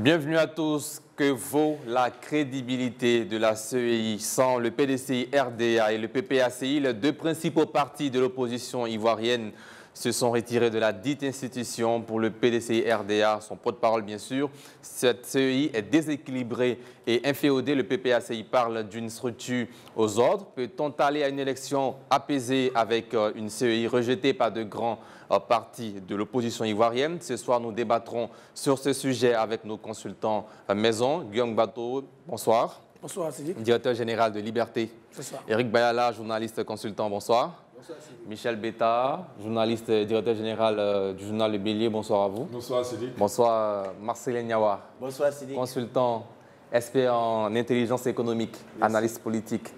Bienvenue à tous. Que vaut la crédibilité de la CEI sans le PDCI RDA et le PPACI? Les deux principaux partis de l'opposition ivoirienne se sont retirés de la dite institution. Pour le PDCI RDA, son porte-parole bien sûr, cette CEI est déséquilibrée et inféodée. Le PPACI parle d'une structure aux ordres. Peut-on aller à une élection apaisée avec une CEI rejetée par de grands partis de l'opposition ivoirienne? Ce soir, nous débattrons sur ce sujet avec nos consultants maison. Guillaume Bateau, bonsoir. Bonsoir, Sidi. Directeur général de Liberté. Bonsoir. Eric Bayala, journaliste consultant, bonsoir. Bonsoir, Sidi. Michel Beta, journaliste, directeur général du journal Le Bélier, bonsoir à vous. Bonsoir, Sidi. Bonsoir, Marcel Niawa. Bonsoir, Sidi. Consultant, expert en intelligence économique, analyste politique.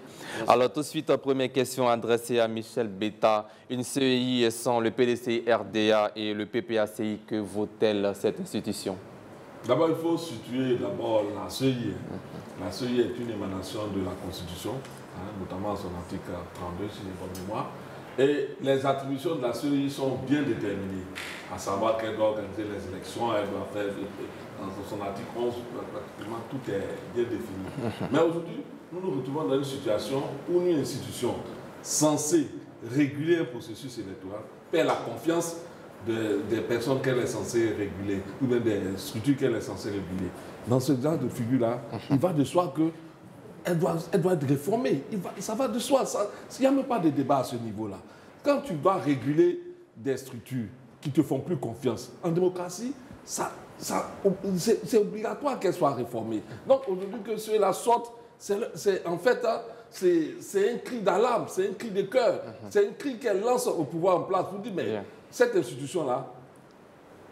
Alors, tout de suite, première question adressée à Michel Beta. Une CEI sans le PDCI RDA et le PPACI, que vaut-elle cette institution? D'abord, il faut situer la CEI. La CEI est une émanation de la Constitution, notamment son article 32, si j'ai bonne mémoire. Et les attributions de la CEI sont bien déterminées, à savoir qu'elle doit organiser les élections, elle doit faire, dans son article 11, pratiquement tout est bien défini. Mais aujourd'hui, nous nous retrouvons dans une situation où une institution censée réguler un processus électoral perd la confiance des personnes qu'elle est censée réguler, ou bien des structures qu'elle est censée réguler. Dans ce genre de figure-là, il va de soi qu'elle doit être réformée. Ça va de soi. Il n'y a même pas de débat à ce niveau-là. Quand tu vas réguler des structures qui ne te font plus confiance, en démocratie, c'est obligatoire qu'elles soient réformées. Donc aujourd'hui que ceux-là sortent, en fait, c'est un cri d'alarme, c'est un cri de cœur, c'est un cri qu'elle lance au pouvoir en place. Vous dites, mais cette institution-là,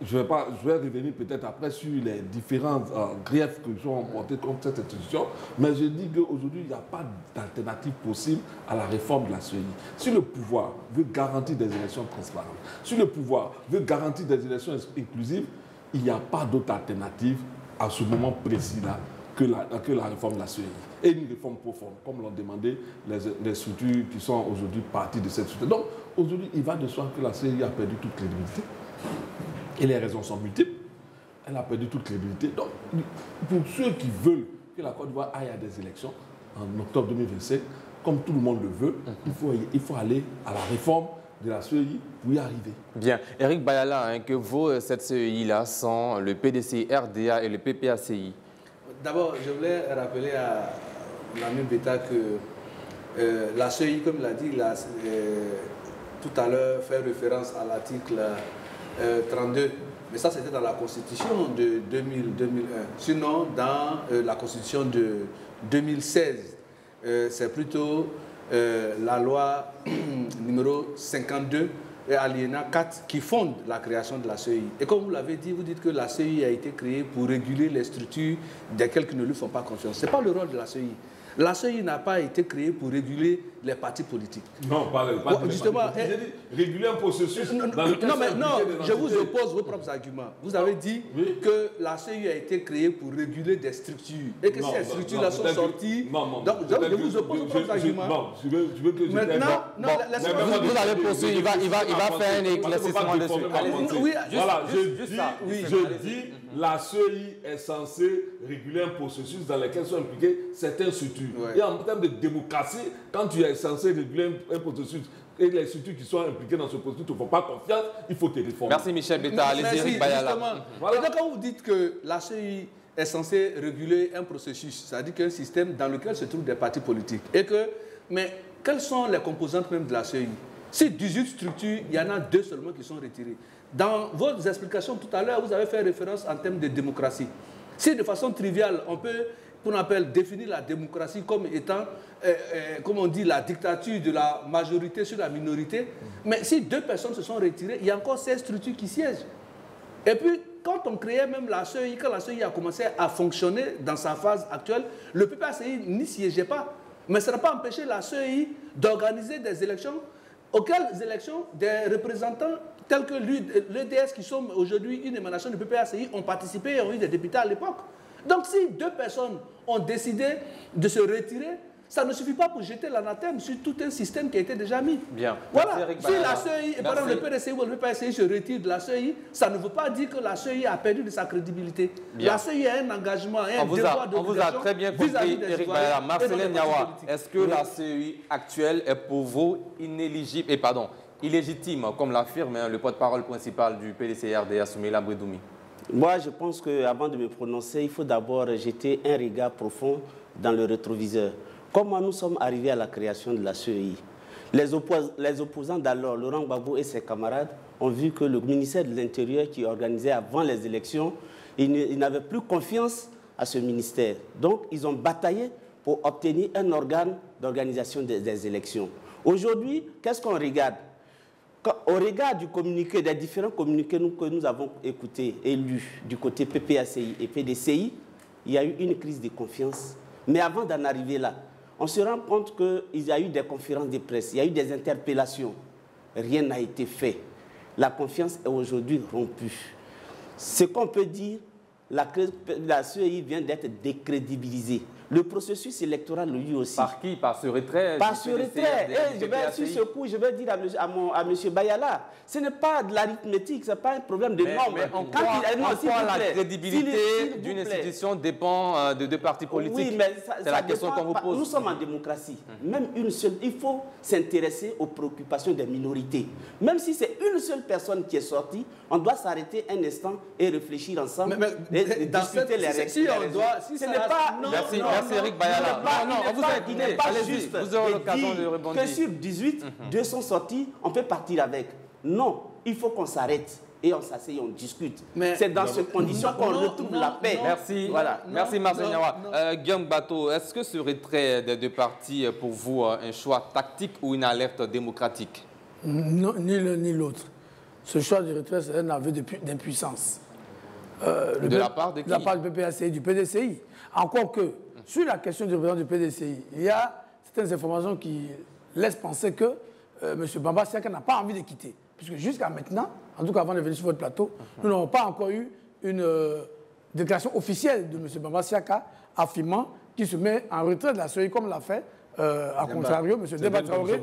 je vais revenir peut-être après sur les différents griefs que sont portés contre cette institution, mais je dis qu'aujourd'hui, il n'y a pas d'alternative possible à la réforme de la CEI. Si le pouvoir veut garantir des élections transparentes, si le pouvoir veut garantir des élections inclusives, il n'y a pas d'autre alternative à ce moment précis-là que la réforme de la CEI. Et une réforme profonde, comme l'ont demandé les structures qui sont aujourd'hui parties de cette structure. Donc, aujourd'hui, il va de soi que la CEI a perdu toute crédibilité. Et les raisons sont multiples. Elle a perdu toute crédibilité. Donc, pour ceux qui veulent que la Côte d'Ivoire aille à des élections en octobre 2025, comme tout le monde le veut, il faut aller à la réforme de la CEI pour y arriver. Bien. Eric Bayala, que vaut cette CEI-là sans le PDCI RDA et le PPACI? D'abord, je voulais rappeler à l'ami Beta que la CEI, comme l'a dit tout à l'heure, fait référence à l'article 32. Mais ça, c'était dans la Constitution de 2001. Sinon, dans la Constitution de 2016, c'est plutôt la loi numéro 52 et alinéa 4 qui fonde la création de la CEI. Et comme vous l'avez dit, vous dites que la CEI a été créée pour réguler les structures desquelles qui ne lui font pas confiance. Ce n'est pas le rôle de la CEI. La CEI n'a pas été créée pour réguler les partis politiques. Non, pas les partis politiques. J'ai dit réguler un processus. Non, je vous oppose vos propres arguments. Vous avez dit que la CEI a été créée pour réguler des structures. Et que ces structures-là sont sorties. Donc, je vous oppose vos propres arguments. Non, je veux que je maintenant, vous allez poursuivre. Il va faire un éclaircissement dessus. Voilà, je dis la CEI est censée réguler un processus dans lequel sont impliquées certaines structures. Et en termes de démocratie, quand tu es censé réguler un processus et les structures qui sont impliquées dans ce processus ne te font pas confiance, il faut te réformer. Merci Michel Beta. Allez-y, Eric Bayala. Voilà. Et donc quand vous dites que la CEI est censée réguler un processus, c'est-à-dire qu'un système dans lequel se trouvent des partis politiques, mais quelles sont les composantes même de la CEI? Si 18 structures, il y en a 2 seulement qui sont retirées. Dans vos explications tout à l'heure, vous avez fait référence en termes de démocratie. Si de façon triviale, on peut, qu'on appelle, définir la démocratie comme étant, comme on dit, la dictature de la majorité sur la minorité, mais si 2 personnes se sont retirées, il y a encore 16 structures qui siègent. Et puis, quand on créait même la CEI, quand la CEI a commencé à fonctionner dans sa phase actuelle, le PPACI n'y siégeait pas. Mais ça n'a pas empêché la CEI d'organiser des élections, auxquelles élections des représentants tels que l'EDS, qui sont aujourd'hui une émanation du PPACI, ont participé et ont eu des députés à l'époque. Donc si 2 personnes ont décidé de se retirer, ça ne suffit pas pour jeter l'anathème sur tout un système qui a été déjà mis. Bien. Voilà. Si la CEI, et par exemple le PDCI ou le PPACI se retire de la CEI, ça ne veut pas dire que la CEI a perdu de sa crédibilité. Bien. La CEI a un engagement, un devoir on vous a très bien compris, Eric Bayala. Marcelin Niawa, est-ce que la CEI actuelle est pour vous inéligible, illégitime, comme l'affirme le porte-parole principal du PDCI-RDA, Soumaïla Bouedoumi? Moi, je pense qu'avant de me prononcer, il faut d'abord jeter un regard profond dans le rétroviseur. Comment nous sommes arrivés à la création de la CEI? Les opposants d'alors, Laurent Gbagbo et ses camarades, ont vu que le ministère de l'Intérieur qui organisait avant les élections, ils n'avaient plus confiance à ce ministère. Donc, ils ont bataillé pour obtenir un organe d'organisation des élections. Aujourd'hui, qu'est-ce qu'on regarde? Au regard du communiqué, des différents communiqués que nous avons écoutés et lus du côté PPACI et PDCI, il y a eu une crise de confiance. Mais avant d'en arriver là, on se rend compte qu'il y a eu des conférences de presse, il y a eu des interpellations. Rien n'a été fait. La confiance est aujourd'hui rompue. Ce qu'on peut dire, la CEI vient d'être décrédibilisée. Le processus électoral, lui aussi. Par qui? Par ce retrait? Par ce retrait. Et sur ce coup, je vais dire à M. Bayala, ce n'est pas de l'arithmétique, ce n'est pas un problème de nombre. Mais en quoi la crédibilité d'une institution dépend de deux partis politiques? Oui, mais c'est la question qu'on vous pose. Nous sommes en démocratie. Même une seule, il faut s'intéresser aux préoccupations des minorités. Même si c'est une seule personne qui est sortie, on doit s'arrêter un instant et réfléchir ensemble et discuter les règles. Ce n'est pas... Merci Eric Bayala. Il n'est pas juste vous aurez l'occasion de rebondir. Que sur 18, 2 sont sortis, on peut partir avec. Non, il faut qu'on s'arrête et on s'assied et on discute. C'est dans ces conditions qu'on retrouve la paix. Merci. Voilà. Merci Marcel Niawa. Guillaume Bato, est-ce que ce retrait des deux partis est pour vous un choix tactique ou une alerte démocratique? Non, ni l'un ni l'autre. Ce choix de retrait, c'est un aveu d'impuissance. De la part de qui? De la part du PPACI, du PDCI. Encore que, sur la question du représentant du PDCI, il y a certaines informations qui laissent penser que M. Bamba Siaka n'a pas envie de quitter. Puisque jusqu'à maintenant, en tout cas avant de venir sur votre plateau, nous n'avons pas encore eu une déclaration officielle de M. Bamba Siaka affirmant qu'il se met en retrait de la CEI comme l'a fait, à contrario, M. Demba Traoré.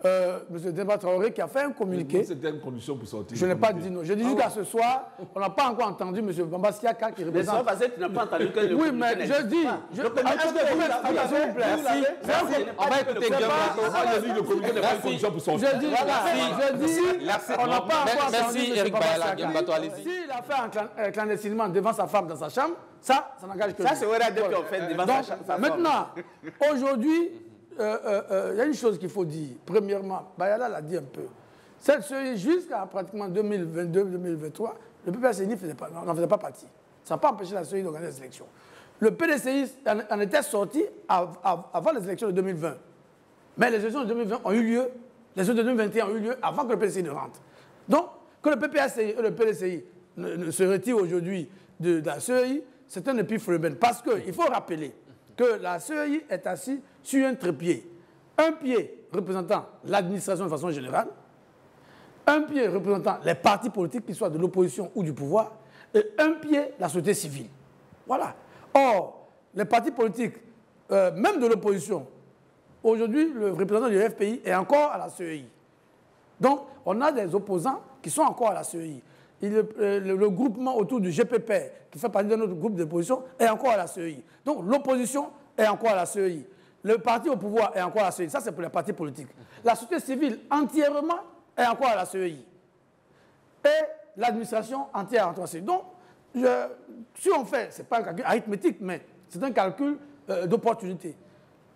M. Demba Traoré qui a fait un communiqué. C'était une condition pour sortir. Je n'ai pas dit non. Je dis jusqu'à ce soir, on n'a pas encore entendu M. Bamba Siaka qui représente. Mais c'est parce que tu n'as pas entendu que le oui, mais je dis. S'il vous plaît. On va écouter Guillaume Bato. Le communiqué n'est pas une condition pour sortir. Je dis. On n'a pas encore entendu. Merci Eric Bayala. Guillaume Bato, allez-y. S'il a fait clandestinement devant sa femme dans sa chambre, ça n'engage que lui. Ça, c'est vrai depuis on fait devant sa femme. Maintenant, aujourd'hui, il y a une chose qu'il faut dire. Premièrement, Bayala l'a dit un peu. Cette CEI, jusqu'à pratiquement 2022-2023, le PPACI n'en faisait pas partie. Ça n'a pas empêché la CEI d'organiser les élections. Le PDCI en était sorti avant les élections de 2020. Mais les élections de 2020 ont eu lieu, les élections de 2021 ont eu lieu avant que le PDCI ne rentre. Donc, que le PPACI et le PDCI ne se retirent aujourd'hui de la CEI, c'est un épiphénomène. Parce qu'il faut rappeler que la CEI est assise sur un trépied. Un pied représentant l'administration de façon générale, un pied représentant les partis politiques, qu'ils soient de l'opposition ou du pouvoir, et un pied la société civile. Voilà. Or, les partis politiques, même de l'opposition, aujourd'hui, le représentant du FPI est encore à la CEI. Donc, on a des opposants qui sont encore à la CEI. Le groupement autour du GPP, qui fait partie de notre groupe d'opposition, est encore à la CEI. Donc, l'opposition est encore à la CEI. Le parti au pouvoir est encore à la CEI. Ça, c'est pour les partis politiques. La société civile, entièrement, est encore à la CEI. Et l'administration entière est encore à la CEI. Donc, si on fait, ce n'est pas un calcul arithmétique, mais c'est un calcul d'opportunité.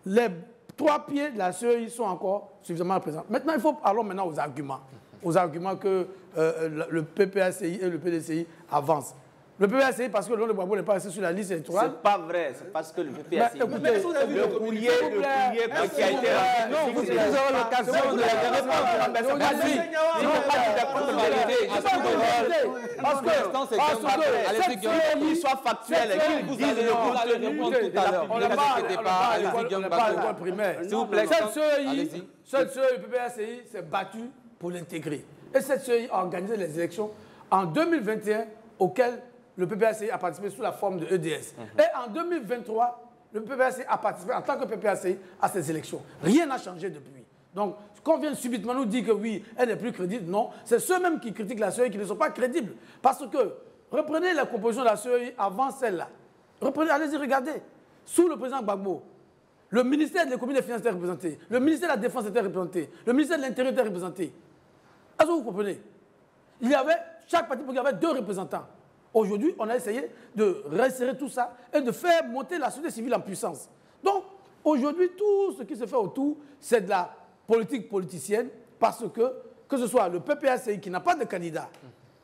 Les 3 pieds de la CEI sont encore suffisamment présents. Maintenant, il faut aller maintenant aux arguments. Aux arguments que le PPACI et le PDCI avancent. Le PPACI, parce que le Gbagbo n'est pas resté sur la liste électorale. C'est pas vrai, c'est parce que le PPACI. Le courrier qui a été. Non, vous aurez l'occasion de parce que cette CEI soit factuelle, qu'ils disent le contenu tout à l'heure. On n'a pas l'école primaire. S'il vous plaît, cette CEI, le PPACI s'est battu pour l'intégrer. Et cette CEI a organisé les élections en 2021 auxquelles le PPACI a participé sous la forme de EDS. Et en 2023, le PPACI a participé en tant que PPACI à ces élections. Rien n'a changé depuis. Donc, qu'on vienne subitement nous dire que oui, elle n'est plus crédible, non. C'est ceux-mêmes qui critiquent la CEI qui ne sont pas crédibles. Parce que, reprenez la composition de la CEI avant celle-là. Reprenez, allez-y, regardez. Sous le président Gbagbo, le ministère de l'économie et des finances était représenté, le ministère de la défense était représenté, le ministère de l'intérieur était représenté. Est-ce que vous comprenez? Il y avait, chaque parti politique avait 2 représentants. Aujourd'hui, on a essayé de resserrer tout ça et de faire monter la société civile en puissance. Donc, aujourd'hui, tout ce qui se fait autour, c'est de la politique politicienne, parce que ce soit le PPACI qui n'a pas de candidat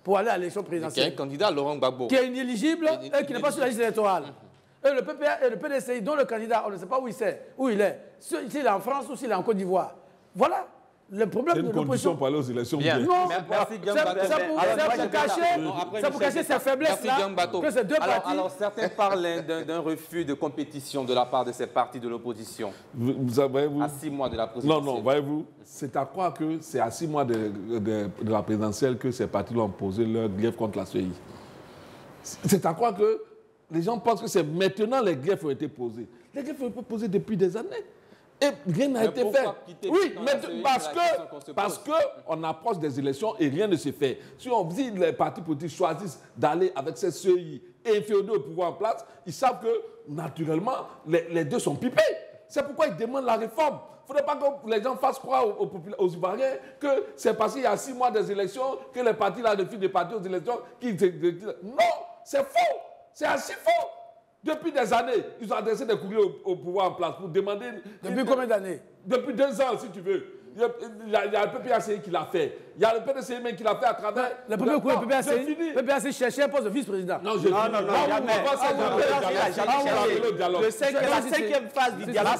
pour aller à l'élection présidentielle. Qui est un candidat, Laurent Gbagbo. Qui est inéligible et qui n'est pas sur la liste électorale. Et le PPA et le PDCI, dont le candidat, on ne sait pas où il est. S'il est en France ou s'il est en Côte d'Ivoire. Voilà le problème de l'opposition. C'est une condition pour aller aux élections. Bien. Non, Merci Gambado. c'est pour cacher ces faiblesses-là que ces 2 partis... Alors certains parlent d'un refus de compétition de la part de ces partis de l'opposition. À 6 mois de la présidentielle. Non, voyez-vous, c'est à croire que c'est à 6 mois de la présidentielle que ces partis ont posé leur grief contre la CEI. C'est à croire que les gens pensent que c'est maintenant les griefs ont été posés. Les griefs ont été posés depuis des années. Et rien n'a été fait. Oui, mais parce qu'on approche des élections et rien ne se fait. Si on dit que les partis politiques choisissent d'aller avec ces CEI et inféodés au pouvoir en place, ils savent que, naturellement, les 2 sont pipés. C'est pourquoi ils demandent la réforme. Il ne faudrait pas que les gens fassent croire aux Ivoiriens que c'est parce qu'il y a 6 mois des élections que les partis là refusent de partir aux élections. Non, c'est faux. C'est assez faux. Depuis des années, ils ont adressé des courriers au pouvoir en place pour demander... Depuis combien d'années? Depuis 2 ans, si tu veux. Il y a le PPACI qui l'a fait. Il y a le PDCI même qui l'a fait à travers... Le premier coup, le PPACI cherchait un poste de vice-président. Non, jamais. Je sais que la 5e phase du dialogue...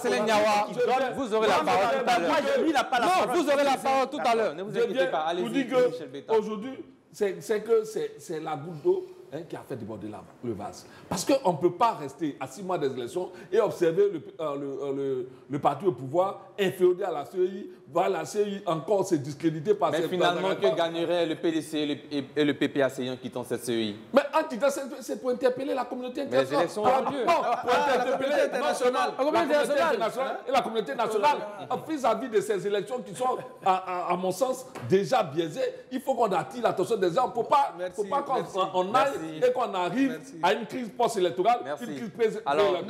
Vous aurez la parole tout à l'heure. Moi, je lui n'a pas la parole. Non, vous aurez la parole tout à l'heure. Ne vous inquiétez pas. Allez-y, Michel Beta. Aujourd'hui, c'est la goutte d'eau qui a fait déborder le vase. Parce qu'on ne peut pas rester à 6 mois des élections et observer le parti au pouvoir inféodé à la CEI, voir la CEI encore se discréditer par Mais finalement, que gagnerait le PDC et le PPACI en quittant cette CEI? Mais en quittant cette CEI, c'est pour interpeller la communauté internationale. Mais les élections ont lieu. Non, pour interpeller la communauté internationale et la communauté nationale vis-à-vis de ces élections qui sont, à mon sens, déjà biaisées. Il faut qu'on attire l'attention des gens. Il ne faut pas qu'on aille et qu'on arrive à une crise post-électorale, une crise pré-électorale.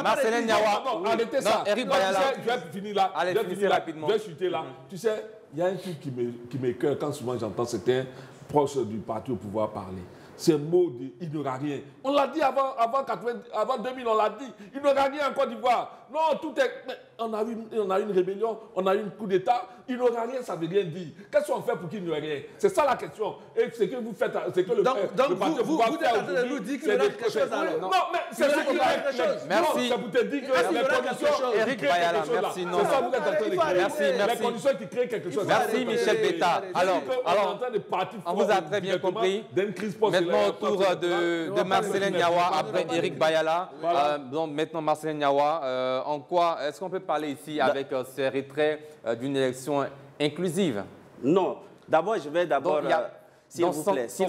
Marcelin Niawa. Non, arrêtez ça. Eric Bayala. Je vais finir là. Allez, finissez rapidement. Je vais chuter là. Tu sais, il y a un truc qui m'écoeure quand souvent j'entends certains proches du parti au pouvoir parler. Ce mot de « il n'y aura rien ». On l'a dit avant 2000, on l'a dit. Il n'y aura rien en Côte d'Ivoire. Non, tout est... Mais on a eu une rébellion, on a eu un coup d'État. Il n'y aura rien, ça ne veut rien dire. Qu'est-ce qu'on fait pour qu'il n'y ait rien? C'est ça la question. Et ce que vous faites, c'est que le parti au pouvoir fait aujourd'hui, nous dit qu'il y aura quelque chose alors. Non, mais c'est ce qu'il y a quelque chose. Merci. Ça vous te dit que les conditions... Eric Bayala, merci. C'est ça que vous êtes en train de créer. Merci. Les conditions qui créent quelque chose. Merci, Michel Beta. Alors, on vous a très bien compris. Maintenant, au tour de Marcelin Niawa, après Eric Bayala. Donc maintenant, Marcelin Niawa, en quoi est-ce qu'on peut parler ici avec ces retraits d'une élection inclusive? Non. D'abord, je vais d'abord... S'il vous plaît, s'il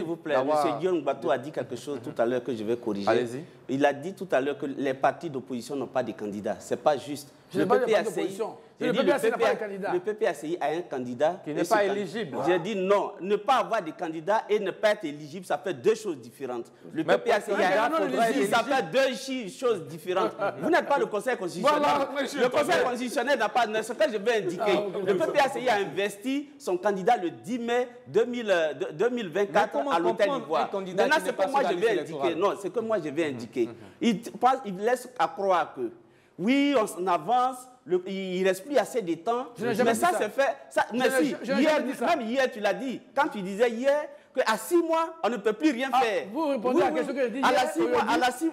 vous plaît, M. Guillaume Bato a dit quelque chose tout à l'heure que je vais corriger. Allez-y. Il a dit tout à l'heure que les partis d'opposition n'ont pas de candidats. Ce n'est pas juste. Le PPACI n'a pas de candidat. Le PPACI a un candidat qui n'est pas éligible. J'ai dit non. Ne pas avoir de candidat et ne pas être éligible, ça fait 2 choses différentes. Le PPACI a un candidat, ça fait 2 choses différentes. Vous n'êtes pas le Conseil constitutionnel. Le Conseil constitutionnel n'a pas... Ce que je vais indiquer. Le PPACI a investi son candidat le 10 mai 2024 à l'Hôtel Ivoire. Maintenant, c'est que moi je vais indiquer. Non, c'est que moi je vais indiquer. Il laisse à croire que oui, on avance, il ne reste plus assez de temps. Mais ça, c'est fait. Même hier, tu l'as dit. Quand tu disais hier qu'à 6 mois, on ne peut plus rien faire. Vous répondez à la question que je dis hier.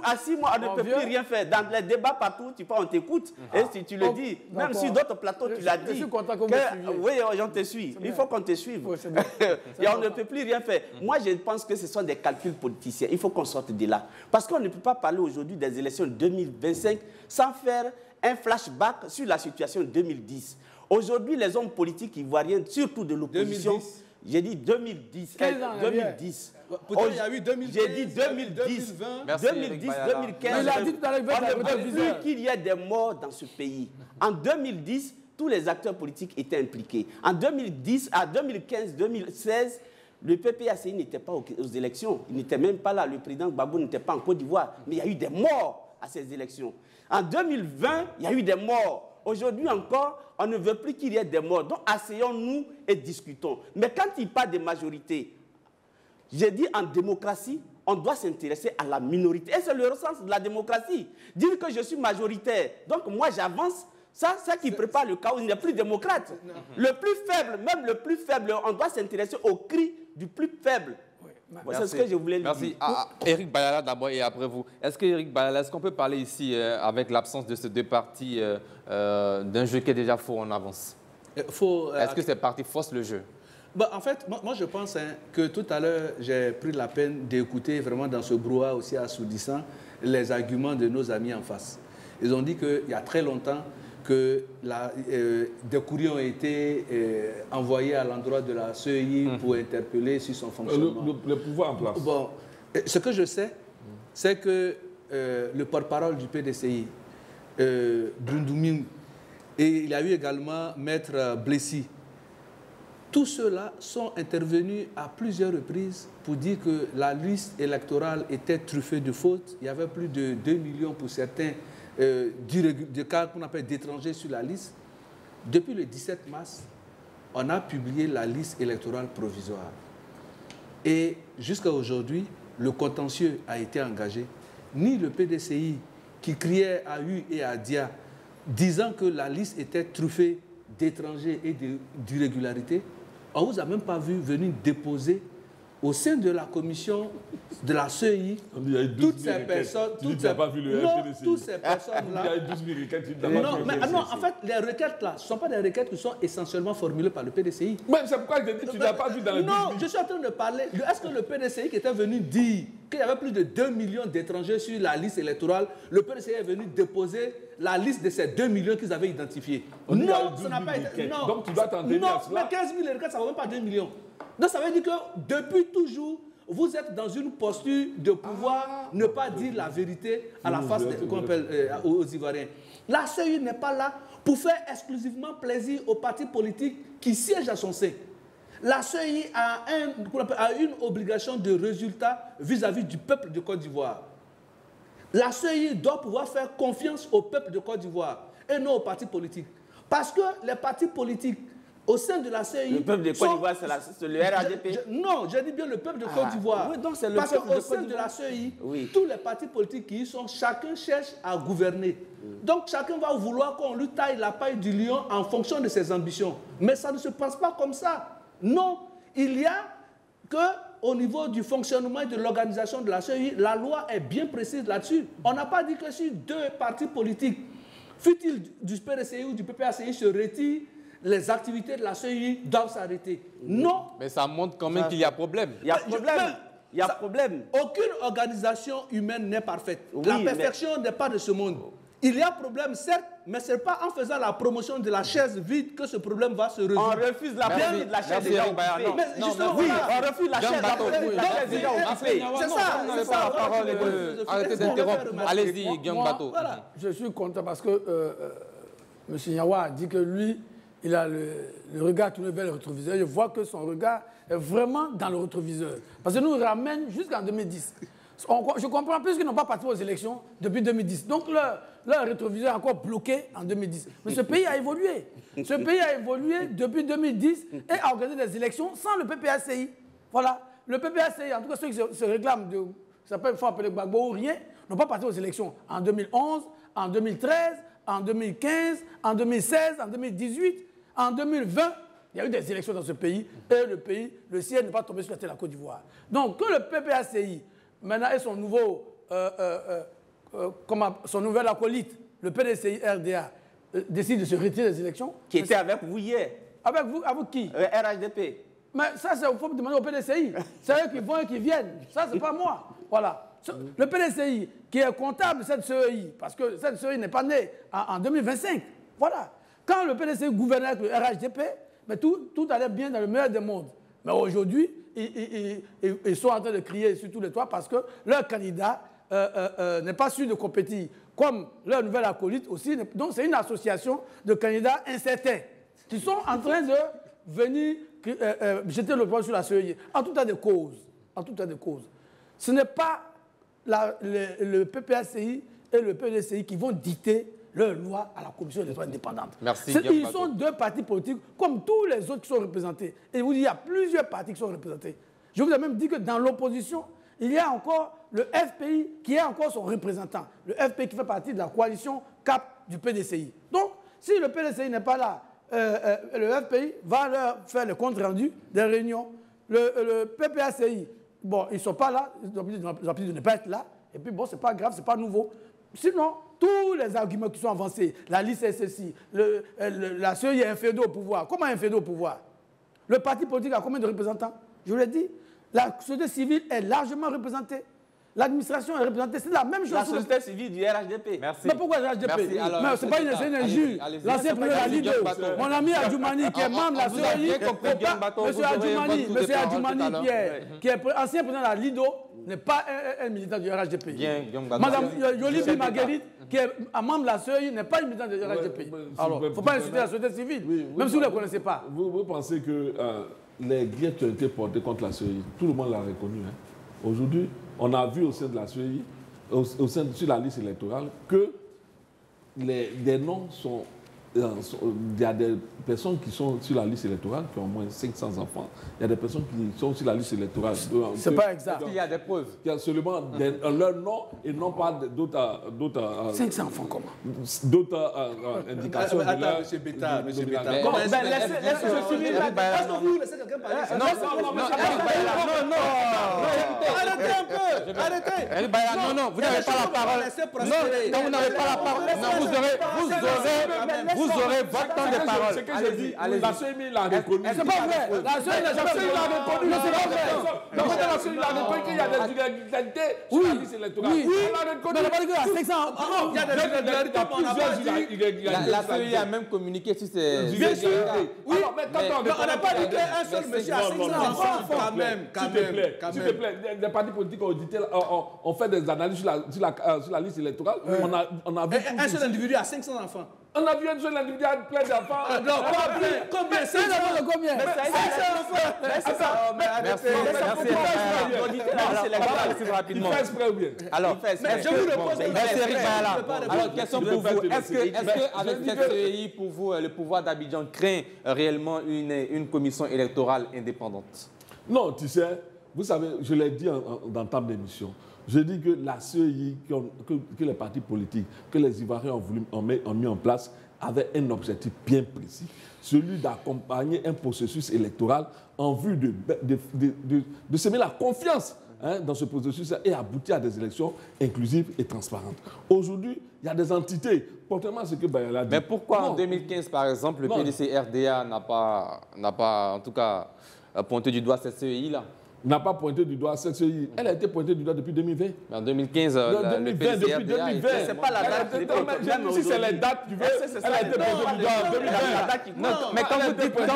À 6 mois, on ne peut plus rien faire. Dans les débats partout, on t'écoute. Et si tu le dis, même sur d'autres plateaux, tu l'as dit. Je suis content que vous me suiviez. Oui, on te suit. Il faut qu'on te suive. Et on ne peut plus rien faire. Moi, je pense que ce sont des calculs politiciens. Il faut qu'on sorte de là. Parce qu'on ne peut pas parler aujourd'hui des élections 2025 sans faire un flashback sur la situation de 2010. Aujourd'hui, les hommes politiques ivoiriens, surtout de l'opposition, J'ai dit 2010. 15 ans 2010. Pourtant, il y a eu 2015, J'ai dit 2010. 2020. Merci, 2010, Eric Bayala. 2015. Mais il a dit tout à l'heure, On ne veut rétroviseur. plus qu'il y ait des morts dans ce pays. En 2010, tous les acteurs politiques étaient impliqués. En 2010 à 2015, 2016, le PPACI n'était pas aux élections. Il n'était même pas là. Le président Gbagbo n'était pas en Côte d'Ivoire. Mais il y a eu des morts à ces élections. En 2020, il y a eu des morts. Aujourd'hui encore, on ne veut plus qu'il y ait des morts. Donc, asseyons-nous et discutons. Mais quand il parle de majorité, j'ai dit en démocratie, on doit s'intéresser à la minorité. Et c'est le sens de la démocratie. Dire que je suis majoritaire, donc moi j'avance, ça qui prépare le chaos, il n'est plus démocrate. Le plus faible, même le plus faible, on doit s'intéresser au cri du plus faible. C'est ce que je voulais lui dire. Merci. Eric Bayala d'abord et après vous. Est-ce qu'on peut parler ici, avec l'absence de ces deux partis, d'un jeu qui est déjà faux en avance? Est-ce que ces partis forcent le jeu? En fait, moi je pense que tout à l'heure, j'ai pris la peine d'écouter vraiment dans ce brouhaha aussi assourdissant les arguments de nos amis en face. Ils ont dit qu'il y a très longtemps que des courriers ont été envoyés à l'endroit de la CEI pour interpeller sur son fonctionnement. Le pouvoir en place. Bon, ce que je sais, c'est que le porte-parole du PDCI, Brundouming, et il y a eu également Maître Blessy, tous ceux-là sont intervenus à plusieurs reprises pour dire que la liste électorale était truffée de fautes. Il y avait plus de 2 millions pour certains de cas qu'on appelle d'étrangers sur la liste. Depuis le 17 mars, on a publié la liste électorale provisoire. Et jusqu'à aujourd'hui, le contentieux a été engagé. Ni le PDCI, qui criait à U et à Dia, disant que la liste était truffée d'étrangers et d'irrégularités, on ne vous a même pas vu venir déposer au sein de la commission de la CEI toutes ces personnes. Tu n'as pas vu le PDCI. Toutes ces personnes-là. Il y a eu 12 000 requêtes. Non, en fait, les requêtes-là, ce ne sont pas des requêtes qui sont essentiellement formulées par le PDCI. Mais c'est pourquoi je te dis que tu n'as pas vu dans les 12 000. Non, je suis en train de parler. Est-ce que le PDCI qui était venu dire qu'il y avait plus de 2 millions d'étrangers sur la liste électorale, le PDCI est venu déposer la liste de ces 2 millions qu'ils avaient identifiés? Non, ça n'a pas été. Non, donc tu dois t'en tenir à cela. Mais 15 000 requêtes, ça ne vaut même pas 2 millions. Donc ça veut dire que depuis toujours, vous êtes dans une posture de pouvoir ne pas dire la vérité à la face aux Ivoiriens. La CEI n'est pas là pour faire exclusivement plaisir aux partis politiques qui siègent à son sein. La CEI a une obligation de résultat vis-à-vis du peuple de Côte d'Ivoire. La CEI doit pouvoir faire confiance au peuple de Côte d'Ivoire et non aux partis politiques. Parce que les partis politiques au sein de la CEI... Le peuple de Côte d'Ivoire, c'est le RHDP? Non, j'ai dit bien le peuple de Côte d'Ivoire. Oui, donc c'est le parce peuple qu'au de sein Côte de la CEI, oui, tous les partis politiques qui y sont, chacun cherche à gouverner. Donc chacun va vouloir qu'on lui taille la paille du lion en fonction de ses ambitions. Mais ça ne se passe pas comme ça. Non, il y a qu'au niveau du fonctionnement et de l'organisation de la CEI, la loi est bien précise là-dessus. On n'a pas dit que si deux partis politiques, fût-il du PDCI ou du PPACI, se retirent, les activités de la CEI doivent s'arrêter. Non. Mais ça montre quand même qu'il y a problème. Il y a problème. Il y a problème. Aucune organisation humaine n'est parfaite. Oui, la perfection n'est pas de ce monde. Il y a problème, certes, mais ce n'est pas en faisant la promotion de la chaise vide que ce problème va se résoudre. On refuse la prise de la chaise déjà occupée. Mais justement, oui, voilà. on refuse la chaise déjà occupée. C'est ça. C'est ça la parole. Arrêtez d'interrompre. Allez-y, Guillaume Bateau. Voilà, je suis content parce que M. Nyawa a dit que lui, il a le regard tourné vers le rétroviseur. Je vois que son regard est vraiment dans le rétroviseur. Parce que nous ramène jusqu'en 2010. Je comprends plus qu'ils n'ont pas participé aux élections depuis 2010. Donc leur rétroviseur est encore bloqué en 2010. Mais ce pays a évolué. Ce pays a évolué depuis 2010 et a organisé des élections sans le PPACI. Voilà. Le PPACI, en tout cas ceux qui se réclament de, ça s'appelle faut appeler Gbagbo ou rien, n'ont pas participé aux élections en 2011, en 2013, en 2015, en 2016, en 2018, en 2020. Il y a eu des élections dans ce pays et le ciel n'est pas tombé sur la terre de la Côte d'Ivoire. Donc que le PPACI maintenant et son nouvel acolyte, le PDCI RDA, décide de se retirer des élections. Qui était avec vous hier. Avec vous qui? RHDP. Mais ça, il faut demander au PDCI. C'est eux qui vont et qui viennent. Ça, c'est pas moi. Voilà. Le PDCI, qui est comptable de cette CEI, parce que cette CEI n'est pas née en 2025. Voilà. Quand le PDCI gouvernait avec le RHDP, mais tout allait bien dans le meilleur des mondes. Mais aujourd'hui, ils sont en train de crier sur tous les toits parce que leur candidat n'est pas sûr de compétir. Comme leur nouvel acolyte aussi. Donc c'est une association de candidats incertains qui sont en train de venir jeter le poids sur la CEI. En tout cas de cause. En tout cas de cause. Ce n'est pas le PPACI et le PDCI qui vont dicter leur loi à la commission électorale indépendante. Merci. Ils sont deux partis politiques comme tous les autres qui sont représentés. Et vous dites, il y a plusieurs partis qui sont représentés. Je vous ai même dit que dans l'opposition, il y a encore le FPI qui est encore son représentant. Le FPI qui fait partie de la coalition CAP du PDCI. Donc, si le PDCI n'est pas là, le FPI va leur faire le compte rendu des réunions. Le PPACI, bon, ils ne sont pas là, ils ont appris de ne pas être là. Et puis, bon, ce n'est pas grave, ce n'est pas nouveau. Sinon, tous les arguments qui sont avancés, la liste SSI, la CEI est inféodée au pouvoir. Comment inféodée au pouvoir? Le parti politique a combien de représentants? Je vous l'ai dit. La société civile est largement représentée. L'administration est représentée. C'est la même chose. La société civile du RHDP. Merci. Mais pourquoi le RHDP? Merci. Alors, mais ce n'est pas une injure. L'ancien président de la Lido, mon ami Adjoumani, qui est membre de la CEI, monsieur Adjoumani Pierre, qui est ancien président de la Lido, n'est pas un militant du RHDP. Madame Yolibi Marguerite, qui est membre de la CEI, n'est pas une militante du RHDP. Alors, il ne faut pas insulter la société civile, même si vous ne la connaissez pas. Vous pensez que les guerres qui ont été portées contre la CEI, tout le monde l'a reconnu. Hein? Aujourd'hui, on a vu au sein de la CEI, sur la liste électorale, que des noms sont... Il y a des personnes qui sont sur la liste électorale qui ont au moins 500 enfants. Il y a des personnes qui sont sur la liste électorale. C'est pas exact. Il y a des preuves. Il y a seulement leur nom et non pas d'autres... 500 enfants comment? D'autres indications. Attends, M. Bétard. Est-ce que vous laissez quelqu'un parler? Non. Arrêtez un peu. Arrêtez. Non, vous n'avez pas la parole. Non, quand vous n'avez pas la parole, vous aurez votre temps de parole. C'est que j'ai dit, la CEI l'a reconnu. C'est pas vrai. La CEI l'a reconnu. Non, c'est pas vrai. La CEI l'a reconnu qu'il y a des irrégularités sur la liste électorale. Oui. On l'a reconnu. On n'a pas dit qu'il y a 500. Il y a des irrégularités, mais on n'a pas dit. La CEI a même communiqué sur ces irrégularités. Oui, mais on n'a pas dit qu'un seul monsieur a 500 enfants. Quand même. S'il te plaît, des partis politiques ont fait des analyses sur la liste électorale. On a vu un seul individu a 500 enfants. On a vu un seul individu avec plein d'enfants. Non, pas plein. Combien? 500 de combien? 500 enfants. Il fait exprès ou bien? Alors, je vous réponds. Alors, question pour vous. Est-ce qu'avec cette CEI, pour vous, le pouvoir d'Abidjan craint réellement une commission électorale indépendante? Non, tu sais, vous savez, je l'ai dit dans temps d'émission. Je dis que la CEI, que les partis politiques, que les Ivoiriens ont mis en place, avait un objectif bien précis, celui d'accompagner un processus électoral en vue de semer la confiance dans ce processus et aboutir à des élections inclusives et transparentes. Aujourd'hui, il y a des entités, contrairement à ce que Bayala dit. Mais pourquoi en 2015, par exemple, le PDC-RDA n'a pas, en tout cas, pointé du doigt cette CEI-là? N'a pas pointé du doigt cette CEI. Elle a été pointée du doigt depuis 2020. Mais en 2015, depuis 2020. C'est pas la date. Si c'est les dates, tu veux, elle a été pointée du doigt en 2020. Mais quand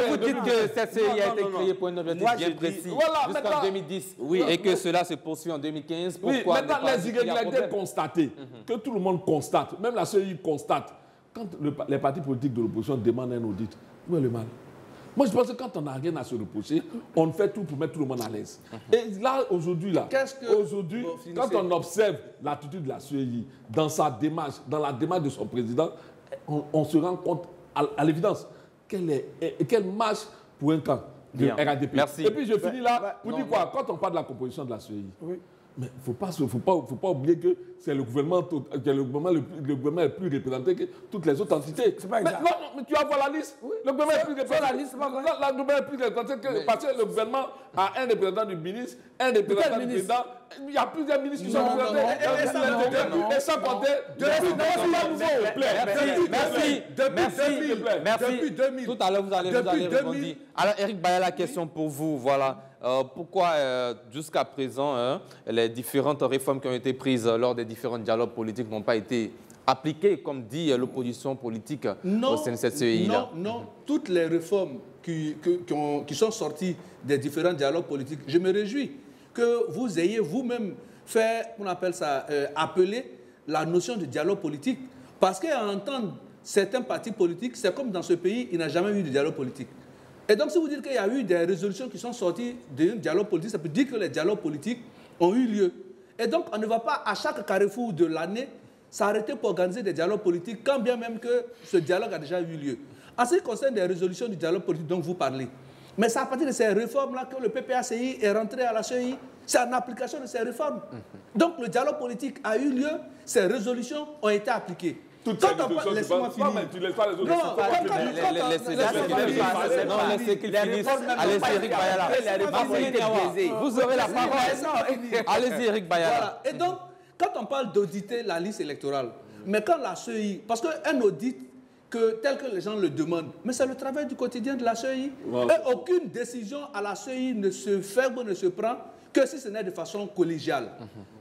vous dites que cette CEI a été créée pour un objectif bien précis jusqu'en 2010 et que cela se poursuit en 2015, pourquoi? Oui, maintenant les irrégularités constatées, que tout le monde constate, même la CEI constate, quand les partis politiques de l'opposition demandent un audit, où est le mal? Moi, je pense que quand on n'a rien à se reprocher, on fait tout pour mettre tout le monde à l'aise. Et là, aujourd'hui, quand on observe l'attitude de la CEI dans sa démarche, dans la démarche de son président, on se rend compte à l'évidence quelle marche pour un camp de RHDP. Merci. Et puis, je finis là pour dire quoi? Quand on parle de la composition de la CEI, mais il ne faut pas oublier que c'est le gouvernement le plus représenté que toutes les autres entités. C'est pas exact. Mais tu vas voir la liste. Le gouvernement est plus représenté. Le gouvernement est plus représenté parce que le gouvernement a un représentant du ministre, un représentant du président. Il y a plusieurs ministres qui sont représentés. Et sans compter, Merci. Tout à l'heure, vous allez répondre. Alors, Eric Baya, la question pour vous, voilà. Pourquoi, jusqu'à présent, les différentes réformes qui ont été prises lors des différents dialogues politiques n'ont pas été appliquées, comme dit l'opposition politique au sein de cette CEI-là? Non. Toutes les réformes qui sont sorties des différents dialogues politiques, je me réjouis que vous ayez vous-même fait, on appelle ça, appeler la notion de dialogue politique. Parce qu'à entendre certains partis politiques, c'est comme dans ce pays, il n'y a jamais eu de dialogue politique. Et donc, si vous dites qu'il y a eu des résolutions qui sont sorties d'un dialogue politique, ça peut dire que les dialogues politiques ont eu lieu. Et donc, on ne va pas à chaque carrefour de l'année s'arrêter pour organiser des dialogues politiques, quand bien même que ce dialogue a déjà eu lieu. En ce qui concerne les résolutions du dialogue politique dont vous parlez, mais c'est à partir de ces réformes-là que le PPACI est rentré à la CEI. C'est en application de ces réformes. Donc, le dialogue politique a eu lieu, ces résolutions ont été appliquées. Toutes ces résolutions, laisse-moi finir. Tu laisses pas les autres. Non, laissez qu'il finisse. Allez-y, Eric Bayala. Vous aurez la parole. Allez-y, Eric Bayala. Voilà. Et donc, quand on parle d'auditer la liste électorale, mais quand la CEI, parce qu'un audit tel que les gens le demandent, mais c'est le travail du quotidien de la CEI. Et aucune décision à la CEI ne se fait ou ne se prend que si ce n'est de façon collégiale.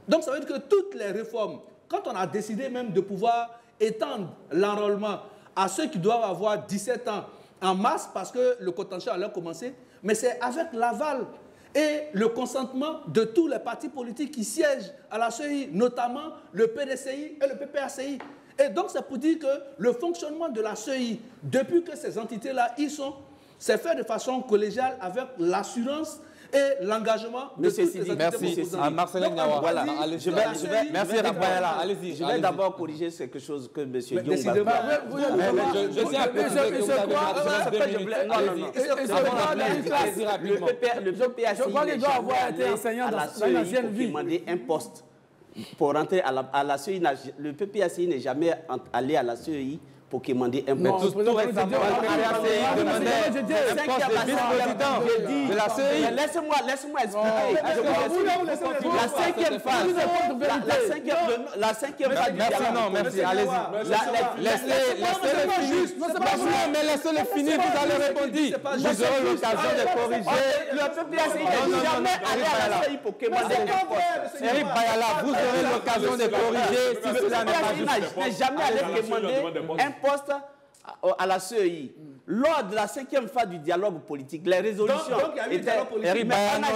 Donc ça veut dire que toutes les réformes, quand on a décidé même de pouvoir étendre l'enrôlement à ceux qui doivent avoir 17 ans en masse parce que le contentieux allait commencer, mais c'est avec l'aval et le consentement de tous les partis politiques qui siègent à la CEI, notamment le PDCI et le PPACI. Et donc, c'est pour dire que le fonctionnement de la CEI, depuis que ces entités-là y sont, c'est fait de façon collégiale avec l'assurance et l'engagement de toutes les entités. Merci. Marcelin Niawa. Voilà. Merci Eric Bayala. Allez-y. Je vais d'abord corriger quelque chose que M. Diom va dire. Je tiens à préciser que vous avez le PPACI n'a jamais à la CEI pour demander un poste. Pour rentrer à la CEI, le PPACI n'est jamais allé à la CEI pour demander un poste. Tout récemment, le PPACI demandait un poste de vice-président de la CEI. Laisse-moi expliquer. La cinquième phase du dialogue. Non, merci, allez-y. Laissez-le finir. Mais laissez-le finir, vous allez répondre. Vous aurez l'occasion de corriger. Le PPACI n'est jamais allé à la CEI pour demander un poste. Eric Bayala, vous aurez l'occasion de corriger si cela n'est pas juste. N'est jamais allé demander un poste à la CEI. Lors de la cinquième phase du dialogue politique, les résolutions étaient... Eric Bayala, non,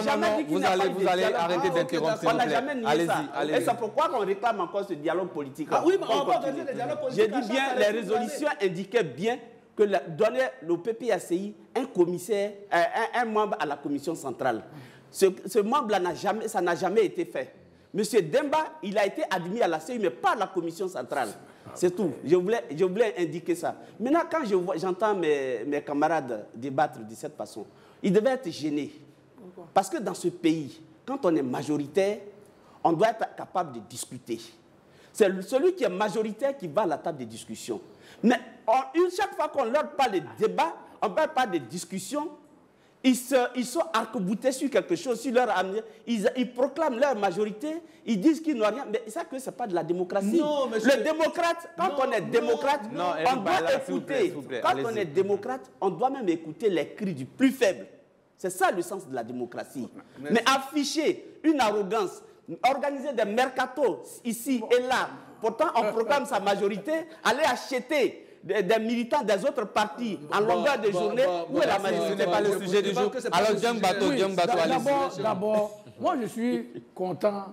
vous allez arrêter d'interrompre. On n'a jamais nié ça. Et c'est pourquoi on réclame encore ce dialogue politique. Ah oui, mais on va organiser le dialogue politique. J'ai dit bien, les résolutions indiquaient bien que donner le PPACI un commissaire, un membre à la commission centrale. Ce membre-là ça n'a jamais été fait. M. Demba, il a été admis à la CEI, mais pas à la commission centrale. C'est tout. Je voulais indiquer ça. Maintenant, quand j'entends mes camarades débattre de cette façon, ils devaient être gênés. Parce que dans ce pays, quand on est majoritaire, on doit être capable de discuter. C'est celui qui est majoritaire qui va à la table de discussion. Mais chaque fois qu'on leur parle de débat, on ne parle pas de discussion. Ils sont arc-boutés sur quelque chose, sur leur avenir. Ils proclament leur majorité, ils disent qu'ils n'ont rien. Mais ça, ce n'est pas de la démocratie. Non, monsieur, le démocrate, quand on est démocrate, on doit écouter. Quand on est démocrate, on doit même écouter les cris du plus faible. C'est ça le sens de la démocratie. Mais afficher une arrogance, organiser des mercatos ici et là, pourtant on proclame sa majorité, aller acheter des militants des autres partis en longueur de journée, où est la majorité? Ce n'est pas le sujet du jour. Alors, Diom Bato, allez-y. D'abord, moi je suis content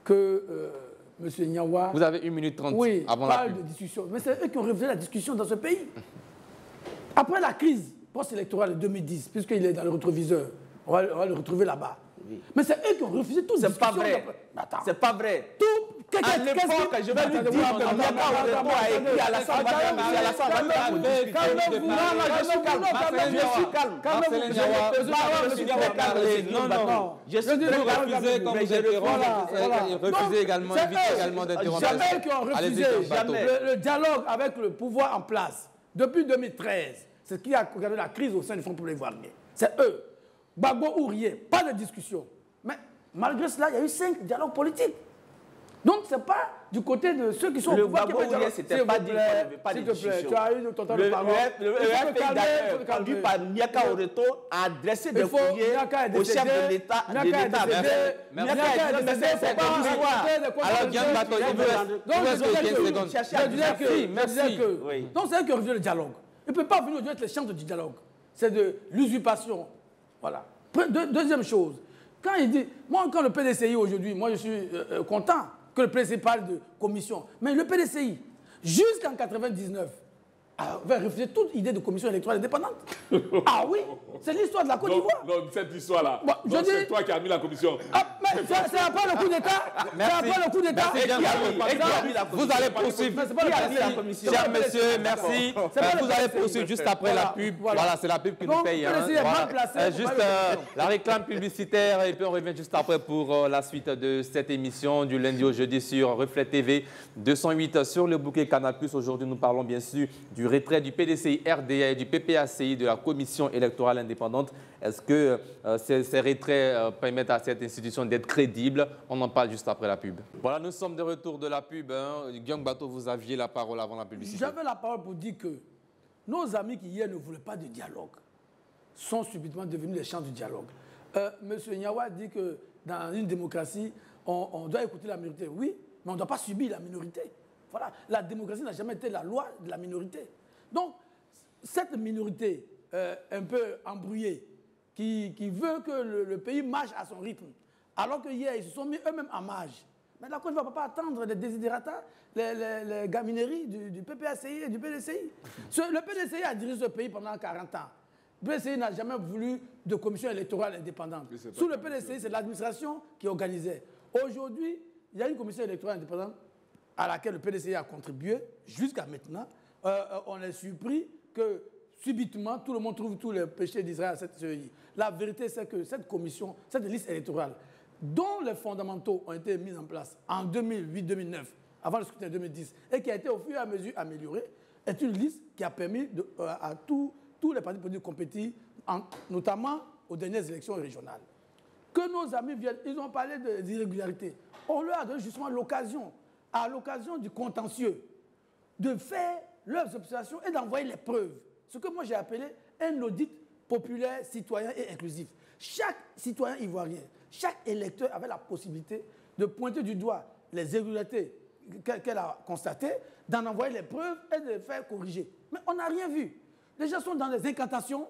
que M. Niawa... Vous avez 1 minute 30 avant la parle de discussion. Mais c'est eux qui ont refusé la discussion dans ce pays. Après la crise post-électorale de 2010, puisqu'il est dans le rétroviseur, on va le retrouver là-bas. Oui. Mais c'est eux qui ont refusé toute discussion. C'est pas vrai. C'est pas vrai. À l'époque, je vais lui dire, on n'a pas écrit à l'Assemblée. Je suis calme. Non. Je suis refusé comme vous interrompez. Refusez également, évitez également d'interrompre. Jamais qui ont refusé le dialogue avec le pouvoir en place. Depuis 2013, c'est ce qui a regardé la crise au sein du Front pour les Ivoiriens. C'est eux. Gbagbo ou rien, pas de discussion. Mais malgré cela, il y a eu 5 dialogues politiques. Donc, ce n'est pas du côté de ceux qui sont le au pouvoir. Le Gbagbo, c'était pas dit qu'on n'avait pas de discussion. Tu as eu ton temps de parole. Le FPI, d'ailleurs, conduit par Miaka Oreto, a adressé des courriers au chef de l'État. Miaka est décédé, c'est pas l'histoire. Alors, Guillaume Bato, il vous reste 15 secondes. Merci. Donc, c'est eux qui ont refusé le dialogue. Il ne peut pas venir aujourd'hui être les chantres du dialogue. C'est de l'usurpation. Voilà. Deuxième chose, quand il dit, moi, quand le PDCI aujourd'hui, moi, je suis content que le PDCI parle de commission. Mais le PDCI, jusqu'en 1999, avait refusé toute idée de commission électorale indépendante. Ah oui, c'est l'histoire de la Côte d'Ivoire. Donc, cette histoire-là, bon, c'est toi qui as mis la commission. Ah, mais c'est après le coup d'État. C'est après le coup d'État. Vous allez poursuivre. Chers messieurs, merci. Vous allez poursuivre juste après la pub. Voilà, c'est la pub qui nous paye. Juste la réclame publicitaire et puis on revient juste après pour la suite de cette émission du lundi au jeudi sur Reflet TV 208 sur le bouquet Canal+. Aujourd'hui, nous parlons bien sûr du retrait du PDCI RDA et du PPACI de la Commission électorale indépendante. Est-ce que ces retraits permettent à cette institution d'être crédible? On en parle juste après la pub. Voilà, nous sommes de retour de la pub. Guillaume Bato, vous aviez la parole avant la publicité. J'avais la parole pour dire que nos amis qui hier ne voulaient pas de dialogue sont subitement devenus les champs du dialogue. Monsieur Nyawa dit que dans une démocratie, on doit écouter la minorité. Oui, mais on ne doit pas subir la minorité. Voilà, la démocratie n'a jamais été la loi de la minorité. Donc, cette minorité un peu embrouillée, qui veut que le pays marche à son rythme, alors que hier, ils se sont mis eux-mêmes en marge. Mais la Côte ne va pas attendre les désidératas, les gamineries du PPACI et du PDCI. Le PDCI a dirigé ce pays pendant 40 ans. Le PDCI n'a jamais voulu de commission électorale indépendante. Sous le PDCI, c'est l'administration qui organisait. Aujourd'hui, il y a une commission électorale indépendante à laquelle le PDCI a contribué jusqu'à maintenant. On est surpris que subitement, tout le monde trouve tous les péchés d'Israël à cette CEI. La vérité, c'est que cette commission, cette liste électorale, dont les fondamentaux ont été mis en place en 2008-2009, avant le scrutin de 2010, et qui a été au fur et à mesure améliorée, est une liste qui a permis à tous les partis politiques de compétir, notamment aux dernières élections régionales. Que nos amis viennent, ils ont parlé d'irrégularités. On leur a donné justement l'occasion, à l'occasion du contentieux, de faire leurs observations et d'envoyer les preuves. Ce que moi j'ai appelé un audit populaire, citoyen et inclusif. Chaque citoyen ivoirien, chaque électeur avait la possibilité de pointer du doigt les irrégularités qu'elle a constatées, d'en envoyer les preuves et de les faire corriger. Mais on n'a rien vu. Les gens sont dans les incantations,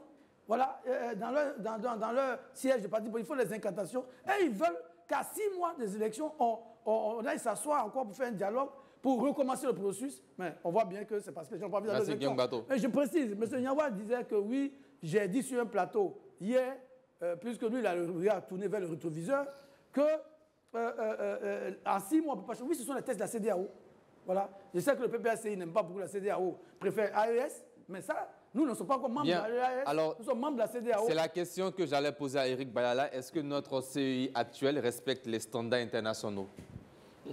voilà, dans leur siège de parti politique, il faut les incantations, et ils veulent qu'à 6 mois des élections, on aille s'asseoir encore pour faire un dialogue, pour recommencer le processus. Mais on voit bien que c'est parce que les gens n'ont pas envie d'aller aux élections. Mais je précise, M. Nyawa disait que oui, j'ai dit sur un plateau hier, puisque lui, il a le regard tourné vers le rétroviseur, que en 6 mois, on ne peut pas changer. Oui, ce sont les tests de la CEDEAO. Voilà. Je sais que le PPACI n'aime pas beaucoup la CEDEAO, préfère AES, mais ça, nous ne sommes pas encore membres de l'AES, nous sommes membres de la CEDEAO. C'est la question que j'allais poser à Eric Bayala. Est-ce que notre CEI actuel respecte les standards internationaux?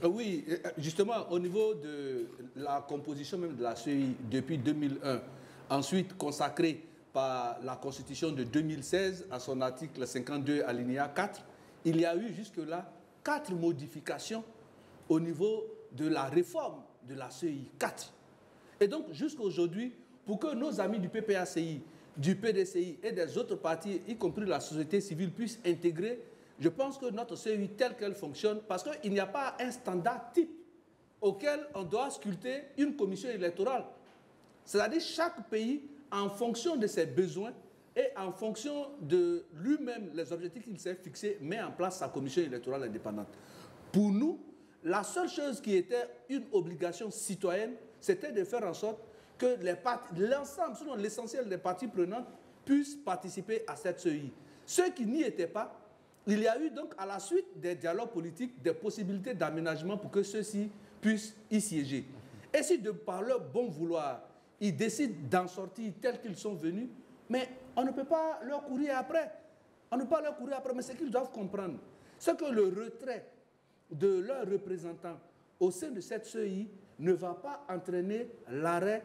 Oui, justement, au niveau de la composition même de la CEI depuis 2001, ensuite consacrée par la Constitution de 2016 à son article 52 alinéa 4, il y a eu jusque-là 4 modifications au niveau de la réforme de la CEI. 4. Et donc, jusqu'à aujourd'hui, pour que nos amis du PPACI, du PDCI et des autres partis, y compris la société civile, puissent intégrer, je pense que notre CEI telle qu'elle fonctionne, parce qu'il n'y a pas un standard type auquel on doit sculpter une commission électorale. C'est-à-dire chaque pays, en fonction de ses besoins et en fonction de lui-même, les objectifs qu'il s'est fixés, met en place sa commission électorale indépendante. Pour nous, la seule chose qui était une obligation citoyenne, c'était de faire en sorte que l'ensemble, sinon l'essentiel des parties prenantes, puissent participer à cette CEI. Ceux qui n'y étaient pas, il y a eu donc à la suite des dialogues politiques des possibilités d'aménagement pour que ceux-ci puissent y siéger. Et si de par leur bon vouloir, ils décident d'en sortir tels qu'ils sont venus, mais on ne peut pas leur courir après. On ne peut pas leur courir après, mais ce qu'ils doivent comprendre, c'est que le retrait de leurs représentants au sein de cette CEI ne va pas entraîner l'arrêt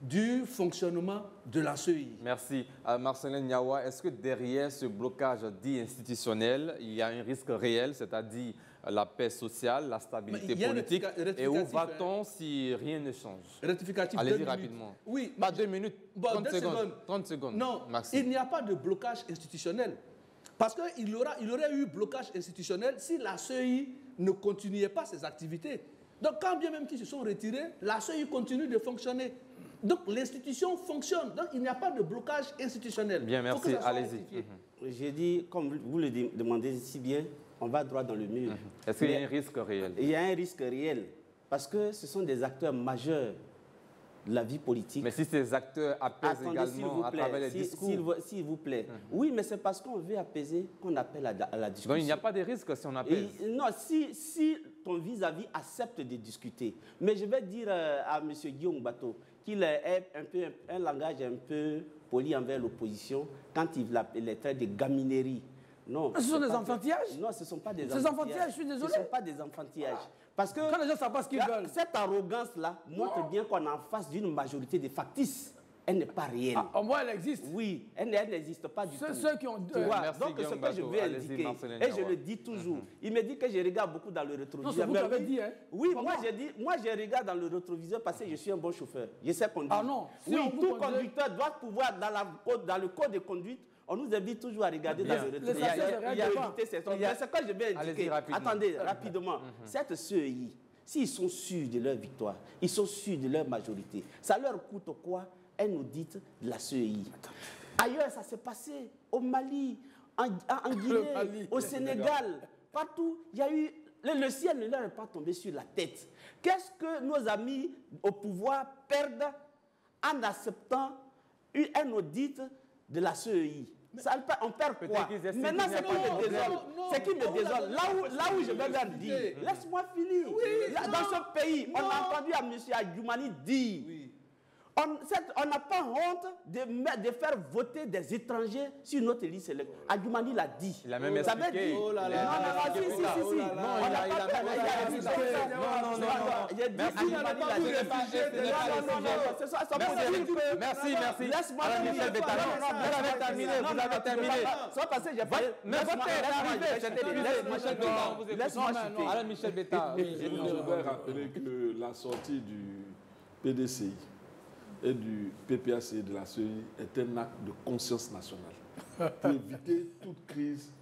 du fonctionnement de la CEI. Merci. Marcelin Nyawa, est-ce que derrière ce blocage dit institutionnel, il y a un risque réel, c'est-à-dire la paix sociale, la stabilité politique. Et où va-t-on si rien ne change? Rectificatif. Allez-y rapidement. Oui. Pas 2 minutes, 30 secondes. 30 secondes. Non, il n'y a pas de blocage institutionnel. Parce qu'il aurait eu blocage institutionnel si la CEI ne continuait pas ses activités. Donc, quand bien même qu'ils se sont retirés, la CEI continue de fonctionner. Donc, l'institution fonctionne. Donc, il n'y a pas de blocage institutionnel. Bien, merci. Allez-y. J'ai dit, comme vous le demandez si bien, on va droit dans le mur. Est-ce qu'il y a un risque réel? Il y a un risque réel. Parce que ce sont des acteurs majeurs de la vie politique. Mais si ces acteurs apaisent également à travers les discours... S'il vous plaît. Oui, mais c'est parce qu'on veut apaiser qu'on appelle à la discussion. Donc il n'y a pas de risque si on apaise. Non, si ton vis-à-vis accepte de discuter. Mais je vais dire à M. Guillaume Bato qu'il est un langage un peu poli envers l'opposition quand il les traite de gaminerie. Non, ce sont des enfantillages? Non, ce ne sont pas des enfantillages. Ces enfantillages, je suis désolé. Ce ne sont pas des enfantillages. Parce que quand les gens ne savent pas ce qu'ils veulent. Cette arrogance-là montre bien qu'on est en face d'une majorité de factices. Elle n'est pas réelle. Au moins, elle existe. Oui, elle n'existe pas du tout. Ceux qui ont... Tu vois, donc, ce que je veux indiquer, et je le dis toujours, il me dit que je regarde beaucoup dans le rétroviseur. Non, c'est vous qui avez dit, hein. Oui, moi, je regarde dans le rétroviseur parce que je suis un bon chauffeur. Je sais conduire. Ah non. Oui, tout conducteur doit pouvoir, dans le code de conduite, on nous invite toujours à regarder dans le rétroviseur. Il y a évité ces choses. Mais ce que je vais indiquer, attendez, rapidement, cette CEI, s'ils sont sûrs de leur victoire, ils sont sûrs de leur majorité, ça leur coûte quoi? Elle nous dit de la CEI. Ailleurs, ça s'est passé au Mali, en Guinée, au Sénégal, partout. Il y a eu... Le ciel ne leur est pas tombé sur la tête. Qu'est-ce que nos amis au pouvoir perdent en acceptant un audit de la CEI? On perd quoi? Maintenant, c'est qui me désole. C'est qui me désole. Là où je vais leur dire, laisse-moi finir. Dans ce pays, on a entendu à M. Adjoumani dire... On n'a pas honte de faire voter des étrangers sur notre liste électorale. Adjoumani l'a dit. Il a même expliqué. Non, non, Merci. Laisse-moi Michel Beta. Vous avez terminé. Alain Michel Beta. Je voudrais rappeler que la sortie du PDCI et du PPACI de la CEI est un acte de conscience nationale pour éviter toute crise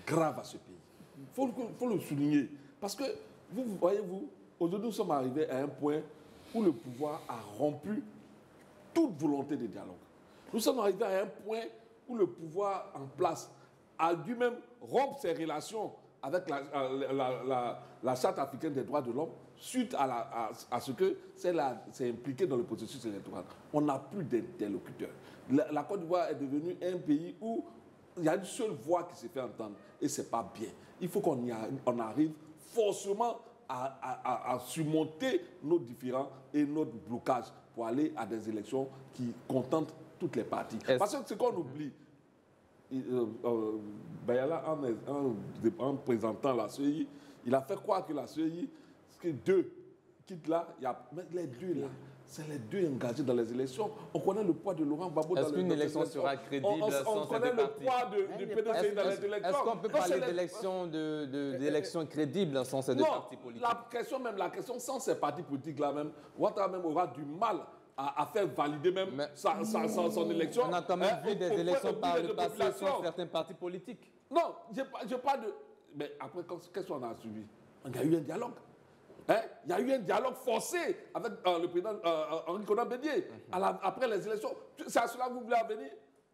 grave à ce pays. Il faut le souligner. Parce que, vous voyez-vous, aujourd'hui nous sommes arrivés à un point où le pouvoir a rompu toute volonté de dialogue. Nous sommes arrivés à un point où le pouvoir en place a dû même rompre ses relations avec la Charte africaine des droits de l'homme suite à ce que c'est impliqué dans le processus électoral. On n'a plus d'interlocuteurs. La Côte d'Ivoire est devenue un pays où il y a une seule voix qui se fait entendre et ce n'est pas bien. Il faut qu'on arrive forcément à surmonter nos différends et notre blocage pour aller à des élections qui contentent toutes les parties. Parce que ce qu'on oublie, Bayala, en présentant la CEI, il a fait croire que la CEI, que deux quittent là, mais les deux là, c'est les deux engagés dans les élections. On connaît le poids de Laurent Gbagbo dans les élections. Est-ce qu'une élection sera crédible on connaît le poids du PDC dans les élections. Est-ce qu'on peut parler d'élections crédibles sans ces deux partis politiques? La question sans ces partis politiques-là même, Ouattara même aura du mal à faire valider même son élection. On a quand même vu des élections par le passé sur certains partis politiques. Non, je parle de... Mais après, qu'est-ce qu'on a suivi? Il y a eu un dialogue. Il y a eu un dialogue forcé avec le président Henri Konan Bédié après les élections. C'est à cela que vous voulez venir?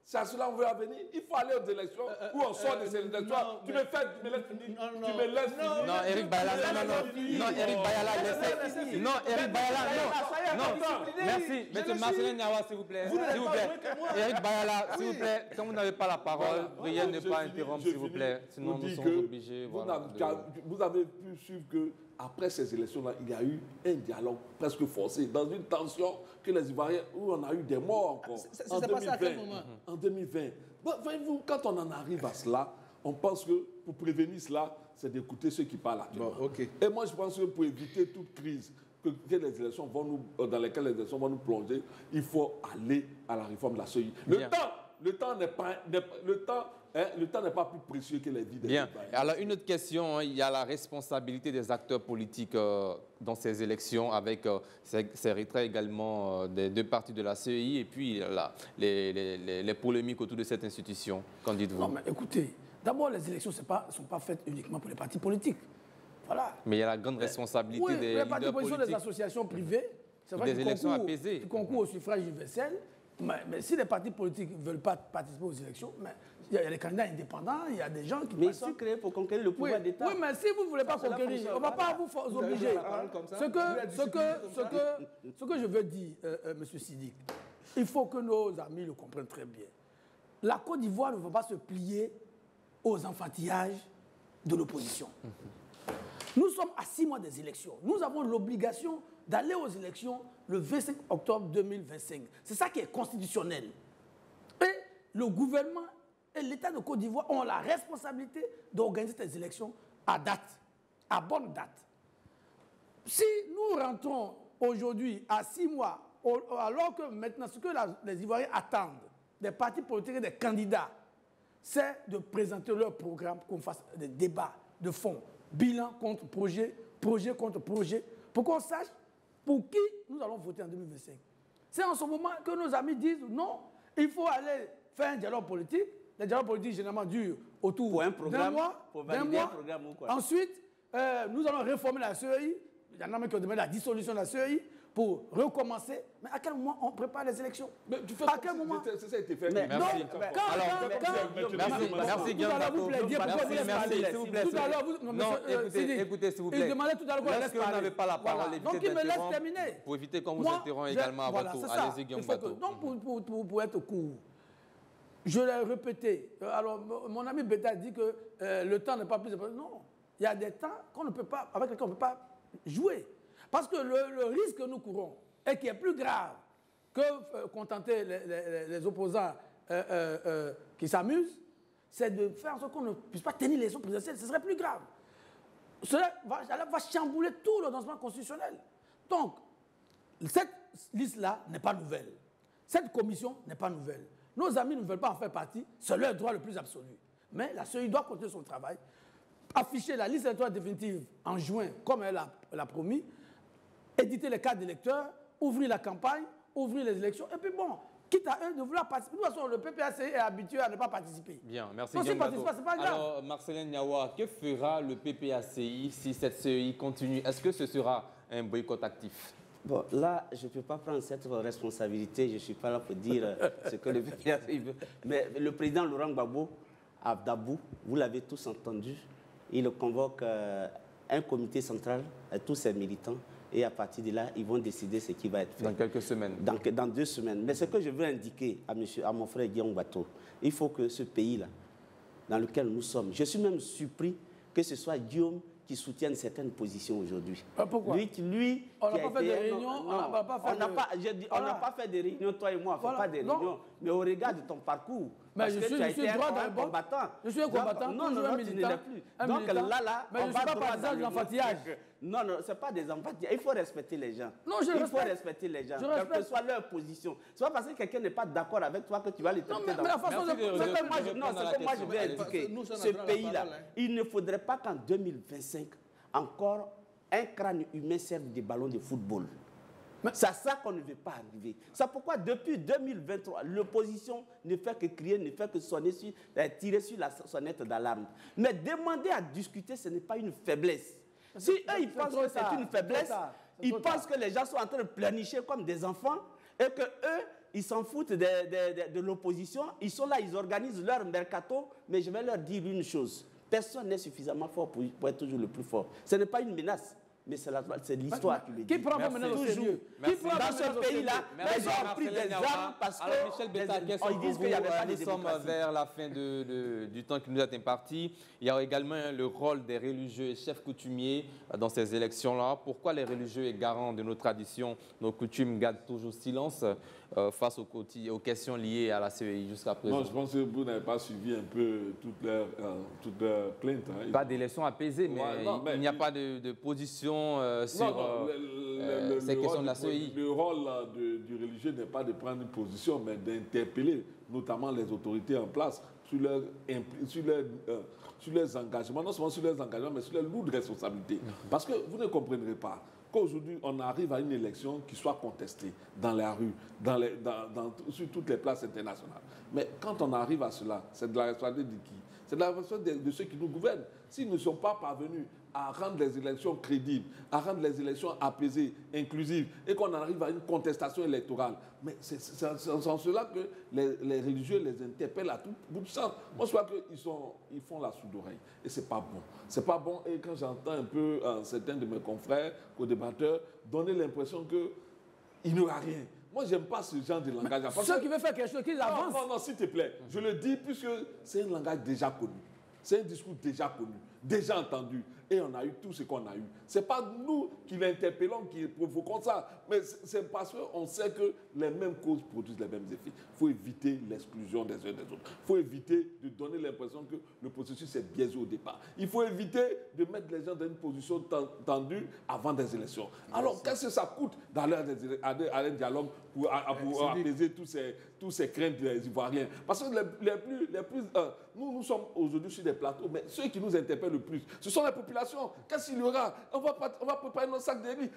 C'est à cela qu'on veut venir. Il faut aller aux élections où on sort de ces élections. Tu me laisses finir. Non, Eric Bayala, non, Eric Bayala, laissez. Non, Eric Bayala, non. Merci. Monsieur Marcelin Niawa, s'il vous plaît. Eric Bayala, s'il vous plaît, quand vous n'avez pas la parole, veuillez ne pas interrompre, s'il vous plaît. Sinon, nous sommes obligés. Vous avez pu suivre que après ces élections-là, il y a eu un dialogue presque forcé, dans une tension que les Ivoiriens, où on a eu des morts encore. C'est passé à quel moment? En 2020. Voyez-vous, quand on en arrive à cela, on pense que pour prévenir cela, c'est d'écouter ceux qui parlent actuellement. Et moi, je pense que pour éviter toute crise dans lesquelles les élections vont nous plonger, il faut aller à la réforme de la CEI. Le temps le temps n'est pas plus précieux que les vies des Bien. citoyens. Alors, une autre question, il y a la responsabilité des acteurs politiques dans ces élections, avec ces retraits également des deux parties de la CEI, et puis les polémiques autour de cette institution. Qu'en dites-vous? Non, mais écoutez, d'abord, les élections ne sont pas faites uniquement pour les partis politiques. Voilà. Mais il y a la grande responsabilité Oui, des les partis leaders politiques, politiques. des associations privées, c'est vrai Des qu'ils élections apaisées. concourent au suffrage universel. Mais si les partis politiques ne veulent pas participer aux élections, il y a les candidats indépendants, il y a des gens qui... Mais ils sont créés pour conquérir le pouvoir d'État. Oui, mais si vous ne voulez pas conquérir, on ne va pas vous obliger. Ce que je veux dire, M. Sidik, il faut que nos amis le comprennent très bien. La Côte d'Ivoire ne va pas se plier aux enfantillages de l'opposition. Nous sommes à 6 mois des élections. Nous avons l'obligation d'aller aux élections le 25 octobre 2025. C'est ça qui est constitutionnel. Et le gouvernement et l'État de Côte d'Ivoire ont la responsabilité d'organiser ces élections à date, à bonne date. Si nous rentrons aujourd'hui à 6 mois, alors que maintenant ce que les Ivoiriens attendent des partis politiques et des candidats, c'est de présenter leur programme, qu'on fasse des débats de fond, bilan contre projet, projet contre projet, pour qu'on sache pour qui nous allons voter en 2025. C'est en ce moment que nos amis disent non, il faut aller faire un dialogue politique. Les dialogues politiques généralement durent autour d'un mois. Pour valider un programme ou quoi. Ensuite, nous allons réformer la CEI. Il y en a même qui ont demandé la dissolution de la CEI pour recommencer. Mais à quel moment on prépare les élections? Mais tu fais à quel moment? Ça a été fait. Merci. Merci, Guillaume Bateau. Merci, s'il vous plaît. Écoutez, s'il vous plaît. Il demandait tout à l'heure qu'on laisse parler. Vous n'avez pas la parole, donc il me laisse terminer. Pour éviter qu'on vous interrompt également à votre tour. Allez-y, Guillaume Bateau. Donc, pour être court, je l'ai répété. Alors, mon ami Beta dit que le temps n'est pas plus important. Non, il y a des temps qu'on ne peut pas, avec lesquels on ne peut pas jouer. Parce que le risque que nous courons, et qui est plus grave que contenter les opposants qui s'amusent, c'est de faire en sorte qu'on ne puisse pas tenir les élections présidentielles. Ce serait plus grave. Cela va chambouler tout le lancement constitutionnel. Donc, cette liste-là n'est pas nouvelle. Cette commission n'est pas nouvelle. Nos amis ne veulent pas en faire partie, c'est leur droit le plus absolu. Mais la CEI doit continuer son travail, afficher la liste électorale définitive en juin, comme elle l'a promis, éditer les cartes d'électeurs, ouvrir la campagne, ouvrir les élections, et puis bon, quitte à eux de vouloir participer. De toute façon, le PPACI est habitué à ne pas participer. Bien, merci. Donc, s'ils ne participent pas, ce n'est pas grave. Alors, Marcelin Niawa, que fera le PPACI si cette CEI continue? Est-ce que ce sera un boycott actif? Bon, là, je ne peux pas prendre cette responsabilité. Je ne suis pas là pour dire ce que le PPACI veut. Mais le président Laurent Gbagbo, à Dabou, vous l'avez tous entendu, il convoque un comité central à tous ses militants. Et à partir de là, ils vont décider ce qui va être fait. Dans quelques semaines. Dans 2 semaines. Mais ce que je veux indiquer à mon frère Guillaume Bateau, il faut que ce pays-là, dans lequel nous sommes, je suis même surpris que ce soit Guillaume qui soutienne certaines positions aujourd'hui. Pourquoi? Lui, on n'a pas fait de réunions. On n'a pas fait de réunions, toi et moi, on ne fait pas de réunions. Mais au regard de ton parcours, mais je suis droit dans le combattant. Je suis un combattant. Non, tu ne l'es plus. Donc là, mais je ne suis pas partisan de l'enfantillage. Non, ce n'est pas des enfantillages. Il faut respecter les gens. Non, il faut respecter les gens, quelle que soit leur position. Ce n'est pas parce que quelqu'un n'est pas d'accord avec toi que tu vas les traiter dans... Mais la façon de... Non, c'est que moi je vais indiquer. Ce pays-là, il ne faudrait pas qu'en 2025, encore un crâne humain serve des ballons de football. C'est à ça qu'on ne veut pas arriver. C'est pourquoi depuis 2023, l'opposition ne fait que crier, ne fait que tirer sur la sonnette d'alarme. Mais demander à discuter, ce n'est pas une faiblesse. Si eux, ils pensent que c'est une faiblesse, ils pensent que les gens sont en train de planifier comme des enfants et que eux, ils s'en foutent de l'opposition. Ils sont là, ils organisent leur mercato. Mais je vais leur dire une chose. Personne n'est suffisamment fort pour être toujours le plus fort. Ce n'est pas une menace. Mais c'est l'histoire qui le dit. Qui prend vos menaces au sérieux? Dans ce pays-là, ils ont pris des armes parce que... Alors, Michel Beta, question pour vous. Nous sommes vers la fin du temps qui nous est imparti. Il y a également le rôle des religieux et chefs coutumiers dans ces élections-là. Pourquoi les religieux et garants de nos traditions, nos coutumes, gardent toujours silence face aux questions liées à la CEI jusqu'à présent? Non, je pense que vous n'avez pas suivi un peu toutes leurs plaintes. Hein. Pas d'élections apaisées, mais il n'y a pas de position sur ces questions de la CEI. Le rôle du religieux n'est pas de prendre une position, mais d'interpeller notamment les autorités en place sur leurs engagements, non seulement sur leurs engagements, mais sur leurs lourdes responsabilités. Parce que vous ne comprendrez pas qu'aujourd'hui, on arrive à une élection qui soit contestée dans la rue, sur toutes les places internationales. Mais quand on arrive à cela, c'est de la responsabilité de qui? C'est de la responsabilité de ceux qui nous gouvernent. S'ils ne sont pas parvenus à rendre les élections crédibles, à rendre les élections apaisées, inclusives, et qu'on arrive à une contestation électorale, mais c'est en cela que les religieux les interpellent à tout bout de champ. Moi, je crois qu'ils font la sourde oreille. Et c'est pas bon. C'est pas bon. Et quand j'entends un peu certains de mes confrères, co-débatteurs, donner l'impression qu'il n'y aura rien. Moi, je n'aime pas ce genre de langage. Ceux qui veulent faire quelque chose, qu'ils avancent. Non, s'il te plaît. Je le dis puisque c'est un langage déjà connu. C'est un discours déjà connu, déjà entendu. Et on a eu tout ce qu'on a eu. Ce n'est pas nous qui l'interpellons, qui provoquons ça. Mais c'est parce qu'on sait que les mêmes causes produisent les mêmes effets. Il faut éviter l'exclusion des uns des autres. Il faut éviter de donner l'impression que le processus est biaisé au départ. Il faut éviter de mettre les gens dans une position tendue avant des élections. Alors, qu'est-ce que ça coûte d'aller à un dialogue pour apaiser tous ces craintes des Ivoiriens? Parce que nous sommes aujourd'hui sur des plateaux, mais ceux qui nous interpellent le plus, ce sont les populations. Qu'est-ce qu'il y aura? On va préparer nos sacs de riz.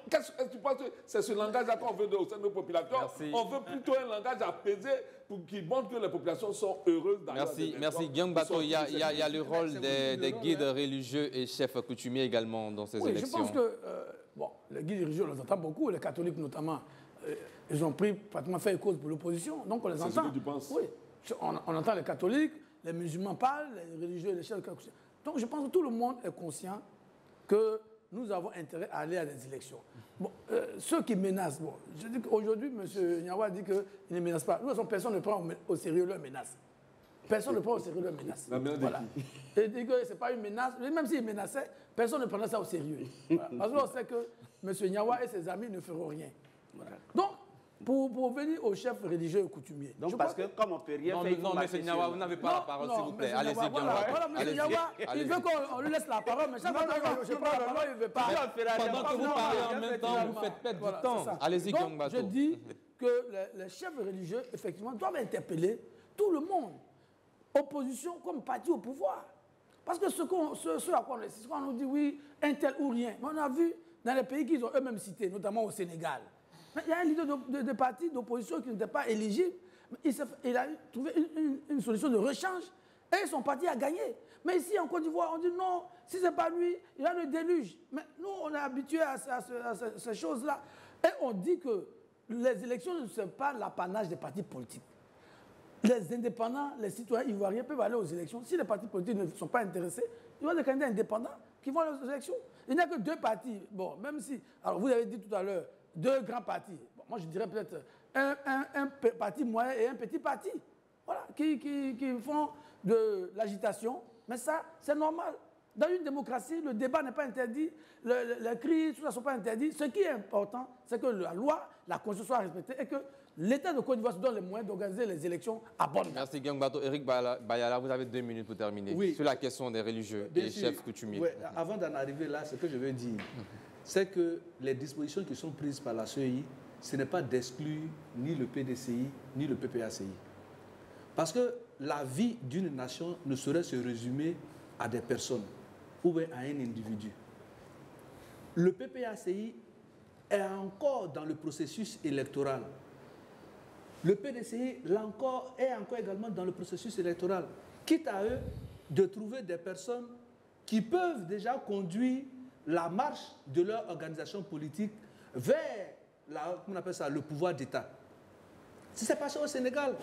Qu'est-ce que tu penses que c'est ce langage-là qu'on veut au sein de nos populations? Merci. On veut plutôt un langage apaisé pour qui montre que les populations sont heureuses d'ailleurs. Merci. Guillaume Bato, il y a le rôle des guides religieux et chefs coutumiers également dans ces élections. Je pense que les guides religieux, on les entend beaucoup, les catholiques notamment, ils ont pratiquement fait cause pour l'opposition, donc on les entend. C'est ce que tu penses? Oui, on entend les catholiques, les musulmans parlent, les religieux, les chefs coutumiers. Donc je pense que tout le monde est conscient que nous avons intérêt à aller à des élections. Bon, ceux qui menacent, je dis qu'aujourd'hui, M. Nyawa dit qu'il ne menace pas. Nous, personne ne prend au sérieux leurs menaces. Personne ne prend au sérieux leurs menaces. La menace voilà. de qui? Et dit que ce n'est pas une menace. Même s'il menaçait, personne ne prenait ça au sérieux. Voilà. Parce qu'on sait que M. Nyawa et ses amis ne feront rien. Voilà. Donc, pour venir aux chefs religieux et coutumiers. Donc, parce que comme on ne peut rien faire... Non, M. Nyawa, vous n'avez pas la parole, s'il vous plaît. Allez-y, voilà, M. Nyawa, il veut qu'on lui laisse la parole, mais chaque fois que je prends la parole, il ne veut pas. Pendant que vous parlez en même temps, vous faites perdre du temps. Allez-y, Guillaume Bato. Je dis que les chefs religieux, effectivement, doivent interpeller tout le monde, opposition comme parti au pouvoir. Parce que ce à quoi on insiste, quand on nous dit oui, un tel ou rien, mais on a vu dans les pays qu'ils ont eux-mêmes cités, notamment au Sénégal. Mais il y a un leader de parti d'opposition qui n'était pas éligible. Il a trouvé une solution de rechange et son parti a gagné. Mais ici, en Côte d'Ivoire, on dit non, si ce n'est pas lui, il y a le déluge. Mais nous, on est habitués à ces choses-là. Et on dit que les élections ne sont pas l'apanage des partis politiques. Les indépendants, les citoyens ivoiriens peuvent aller aux élections. Si les partis politiques ne sont pas intéressés, il y a des candidats indépendants qui vont aller aux élections. Il n'y a que deux partis. Bon, même si... Alors, vous avez dit tout à l'heure, deux grands partis. Bon, moi, je dirais peut-être un parti moyen et un petit parti. Voilà, qui font de l'agitation. Mais ça, c'est normal. Dans une démocratie, le débat n'est pas interdit, les cris, tout ça ne sont pas interdits. Ce qui est important, c'est que la loi, la Constitution soit respectée et que l'État de Côte d'Ivoire se donne les moyens d'organiser les élections à bonne date. Merci Guillaume Bato. Éric Bayala, vous avez 2 minutes pour terminer. Oui. Sur la question des religieux et chefs coutumiers. Oui, avant d'en arriver là, ce que je veux dire, c'est que les dispositions qui sont prises par la CEI, ce n'est pas d'exclure ni le PDCI, ni le PPACI. Parce que la vie d'une nation ne saurait se résumer à des personnes ou bien à un individu. Le PPACI est encore dans le processus électoral. Le PDCI est encore également dans le processus électoral. Quitte à eux de trouver des personnes qui peuvent déjà conduire la marche de leur organisation politique vers comment on appelle ça, le pouvoir d'État. Si c'est passé au Sénégal,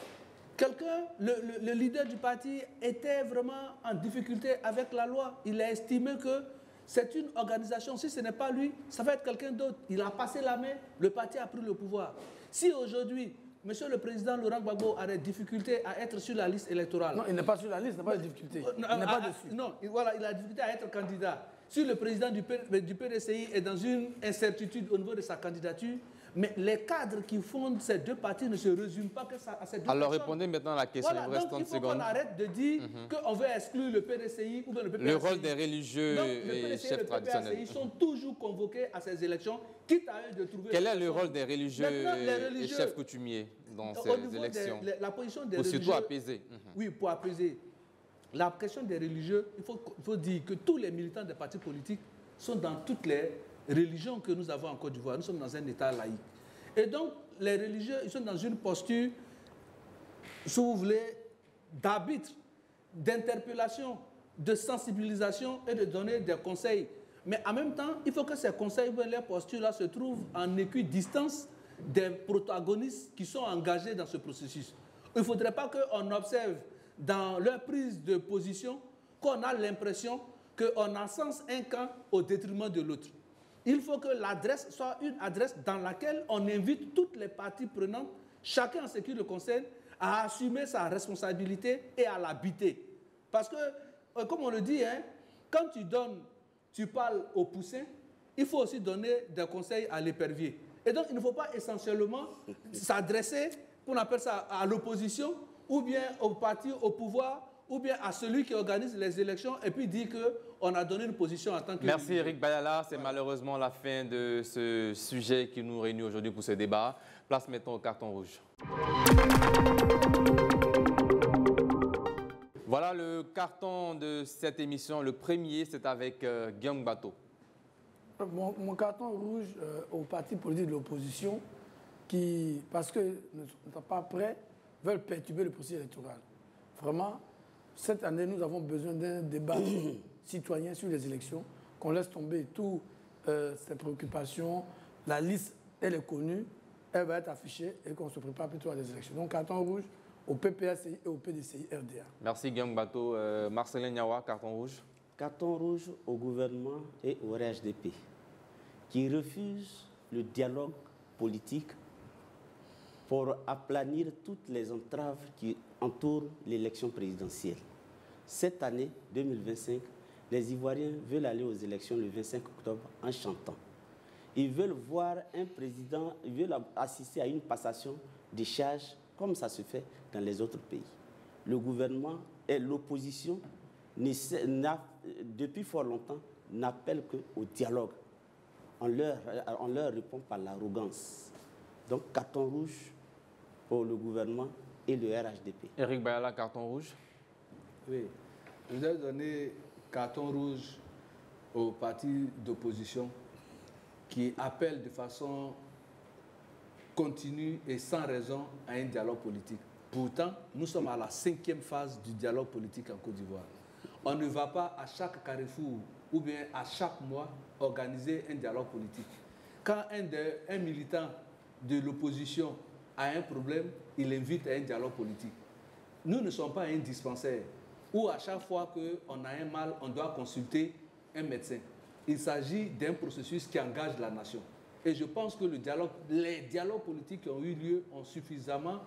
quelqu'un, le leader du parti, était vraiment en difficulté avec la loi. Il a estimé que c'est une organisation. Si ce n'est pas lui, ça va être quelqu'un d'autre. Il a passé la main, le parti a pris le pouvoir. Si aujourd'hui, Monsieur le Président Laurent Gbagbo a des difficultés à être sur la liste électorale. Non, il n'est pas sur la liste, il n'a pas de difficulté. Il n'est pas dessus. Non, voilà, il a des difficultés à être candidat. Si le président du PDCI est dans une incertitude au niveau de sa candidature, Mais les cadres qui fondent ces deux partis ne se résument pas que ça, à ces deux Alors personnes. répondez maintenant à la question, Voilà, il vous reste donc 30 il faut secondes. qu'on arrête de dire qu'on veut exclure le PDCI ou bien le PPACI. Le rôle des religieux Donc, le et PDCI chefs le traditionnels. PPACI sont toujours convoqués à ces élections, quitte à eux de trouver... Quel est le rôle des religieux Maintenant, les et religieux, chefs coutumiers dans au ces niveau élections? la position des Pour religieux... surtout apaiser. Oui, pour apaiser. La question des religieux, il faut dire que tous les militants des partis politiques sont dans toutes les religions que nous avons en Côte d'Ivoire. Nous sommes dans un État laïque. Et donc, les religieux, ils sont dans une posture, si vous voulez, d'arbitre, d'interpellation, de sensibilisation et de donner des conseils. Mais en même temps, il faut que ces conseils, les postures-là, se trouvent en équidistance des protagonistes qui sont engagés dans ce processus. Il ne faudrait pas qu'on observe dans leur prise de position qu'on a l'impression qu'on encense un camp au détriment de l'autre. Il faut que l'adresse soit une adresse dans laquelle on invite toutes les parties prenantes, chacun en ce qui le concerne, à assumer sa responsabilité et à l'habiter. Parce que, comme on le dit, hein, quand tu parles au poussin, il faut aussi donner des conseils à l'épervier. Et donc, il ne faut pas essentiellement s'adresser, qu'on appelle ça, à l'opposition, ou bien au parti au pouvoir, ou bien à celui qui organise les élections, et puis dire qu'on a donné une position en tant que... Merci Eric Bayala, c'est malheureusement la fin de ce sujet qui nous réunit aujourd'hui pour ce débat. Place maintenant au carton rouge. Voilà le carton de cette émission. Le premier, c'est avec Guillaume Bato. Mon carton rouge aux partis politiques de l'opposition qui, parce qu'ils ne sont pas prêts, veulent perturber le processus électoral. Vraiment, cette année, nous avons besoin d'un débat citoyen sur les élections, qu'on laisse tomber toutes ces préoccupations. La liste, elle est connue, elle va être affichée et qu'on se prépare plutôt à des élections. Donc, carton rouge au PPACI et au PDCI RDA. Merci Guillaume Bato. Marcelin Niawa, carton rouge. Carton rouge au gouvernement et au RHDP, qui refusent le dialogue politique pour aplanir toutes les entraves qui entourent l'élection présidentielle. Cette année 2025, les Ivoiriens veulent aller aux élections le 25 octobre en chantant. Ils veulent voir un président, ils veulent assister à une passation des charges comme ça se fait dans les autres pays. Le gouvernement et l'opposition, depuis fort longtemps, n'appellent qu'au dialogue. On leur répond par l'arrogance. Donc, carton rouge pour le gouvernement et le RHDP. Eric Bayala, carton rouge. Oui. Je vous ai donné carton rouge aux partis d'opposition qui appellent de façon continue et sans raison à un dialogue politique. Pourtant, nous sommes à la 5e phase du dialogue politique en Côte d'Ivoire. On ne va pas à chaque carrefour ou bien à chaque mois organiser un dialogue politique. Quand un militant de l'opposition a un problème, il invite à un dialogue politique. Nous ne sommes pas un dispensaire où à chaque fois qu'on a un mal, on doit consulter un médecin. Il s'agit d'un processus qui engage la nation. Et je pense que les dialogues politiques qui ont eu lieu ont suffisamment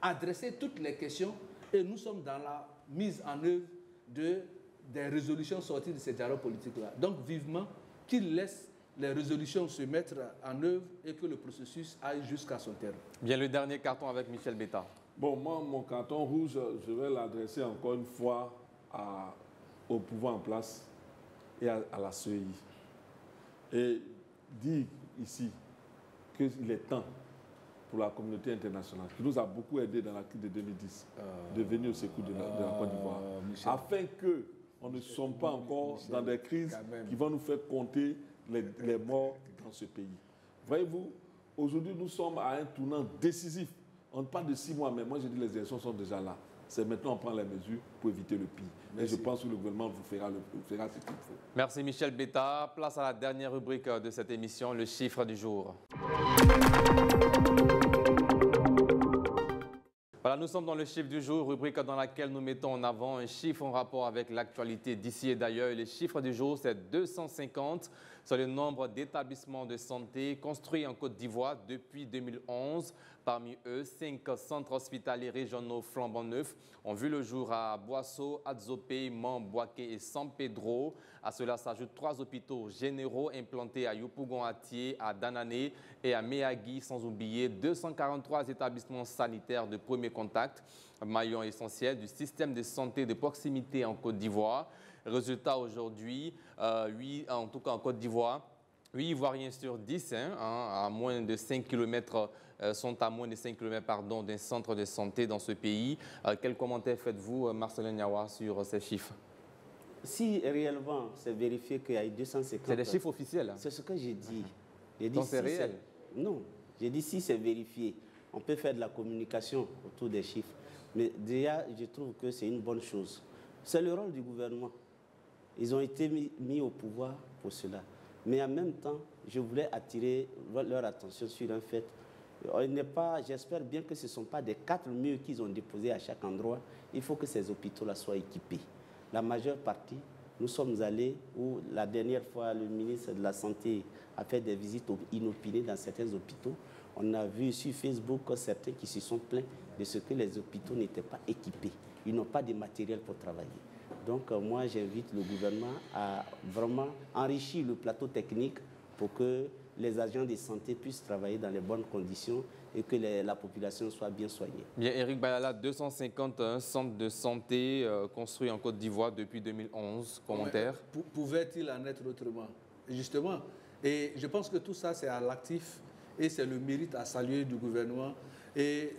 adressé toutes les questions et nous sommes dans la mise en œuvre des résolutions sorties de ces dialogues politiques-là. Donc vivement qu'ils laissent les résolutions se mettre en œuvre et que le processus aille jusqu'à son terme. Bien, le dernier carton avec Michel Betta. Bon, moi, mon carton rouge, je vais l'adresser encore une fois au pouvoir en place et à la CEI. Et dire ici qu'il est temps pour la communauté internationale, qui nous a beaucoup aidé dans la crise de 2010, de venir au secours de la Côte d'Ivoire, afin qu'on ne sommes pas encore dans des crises qui vont nous faire compter les morts dans ce pays. Voyez-vous, aujourd'hui, nous sommes à un tournant décisif. On parle de 6 mois, mais moi, je dis que les élections sont déjà là. C'est maintenant qu'on prend les mesures pour éviter le pire. Et je pense que le gouvernement vous fera ce qu'il faut. Merci Michel Betta. Place à la dernière rubrique de cette émission, le chiffre du jour. Voilà, nous sommes dans le chiffre du jour, rubrique dans laquelle nous mettons en avant un chiffre en rapport avec l'actualité d'ici et d'ailleurs. Le chiffre du jour, c'est 250. sur le nombre d'établissements de santé construits en Côte d'Ivoire depuis 2011. Parmi eux, 5 centres hospitaliers régionaux flambant neufs ont vu le jour à Boasso, Adzopé, Mamboaké et San Pedro. À cela s'ajoutent 3 hôpitaux généraux implantés à Yopougon-Atié, à Danané et à Méagui, sans oublier 243 établissements sanitaires de premier contact, maillon essentiel du système de santé de proximité en Côte d'Ivoire. Résultat aujourd'hui, en tout cas en Côte d'Ivoire, 8 Ivoiriens sur 10 à moins de 5 km, sont à moins de 5 km d'un centre de santé dans ce pays. Quel commentaire faites-vous, Marcelin Niawa, sur ces chiffres? Si réellement c'est vérifié qu'il y a eu 250... C'est des chiffres officiels. C'est ce que j'ai dit. Donc c'est réel? Non. J'ai dit si c'est vérifié, on peut faire de la communication autour des chiffres. Mais déjà, je trouve que c'est une bonne chose. C'est le rôle du gouvernement. Ils ont été mis au pouvoir pour cela. Mais en même temps, je voulais attirer leur attention sur un fait. J'espère bien que ce ne sont pas des 4 murs qu'ils ont déposés à chaque endroit. Il faut que ces hôpitaux-là soient équipés. La majeure partie, nous sommes allés où la dernière fois, le ministre de la Santé a fait des visites inopinées dans certains hôpitaux. On a vu sur Facebook certains qui se sont plaints de ce que les hôpitaux n'étaient pas équipés. Ils n'ont pas de matériel pour travailler. Donc moi, j'invite le gouvernement à vraiment enrichir le plateau technique pour que les agents de santé puissent travailler dans les bonnes conditions et que la population soit bien soignée. Bien, Eric Bayala, 251 centres de santé construits en Côte d'Ivoire depuis 2011. Commentaire? Pouvait-il en être autrement? Justement. Et je pense que tout ça, c'est à l'actif et c'est le mérite à saluer du gouvernement et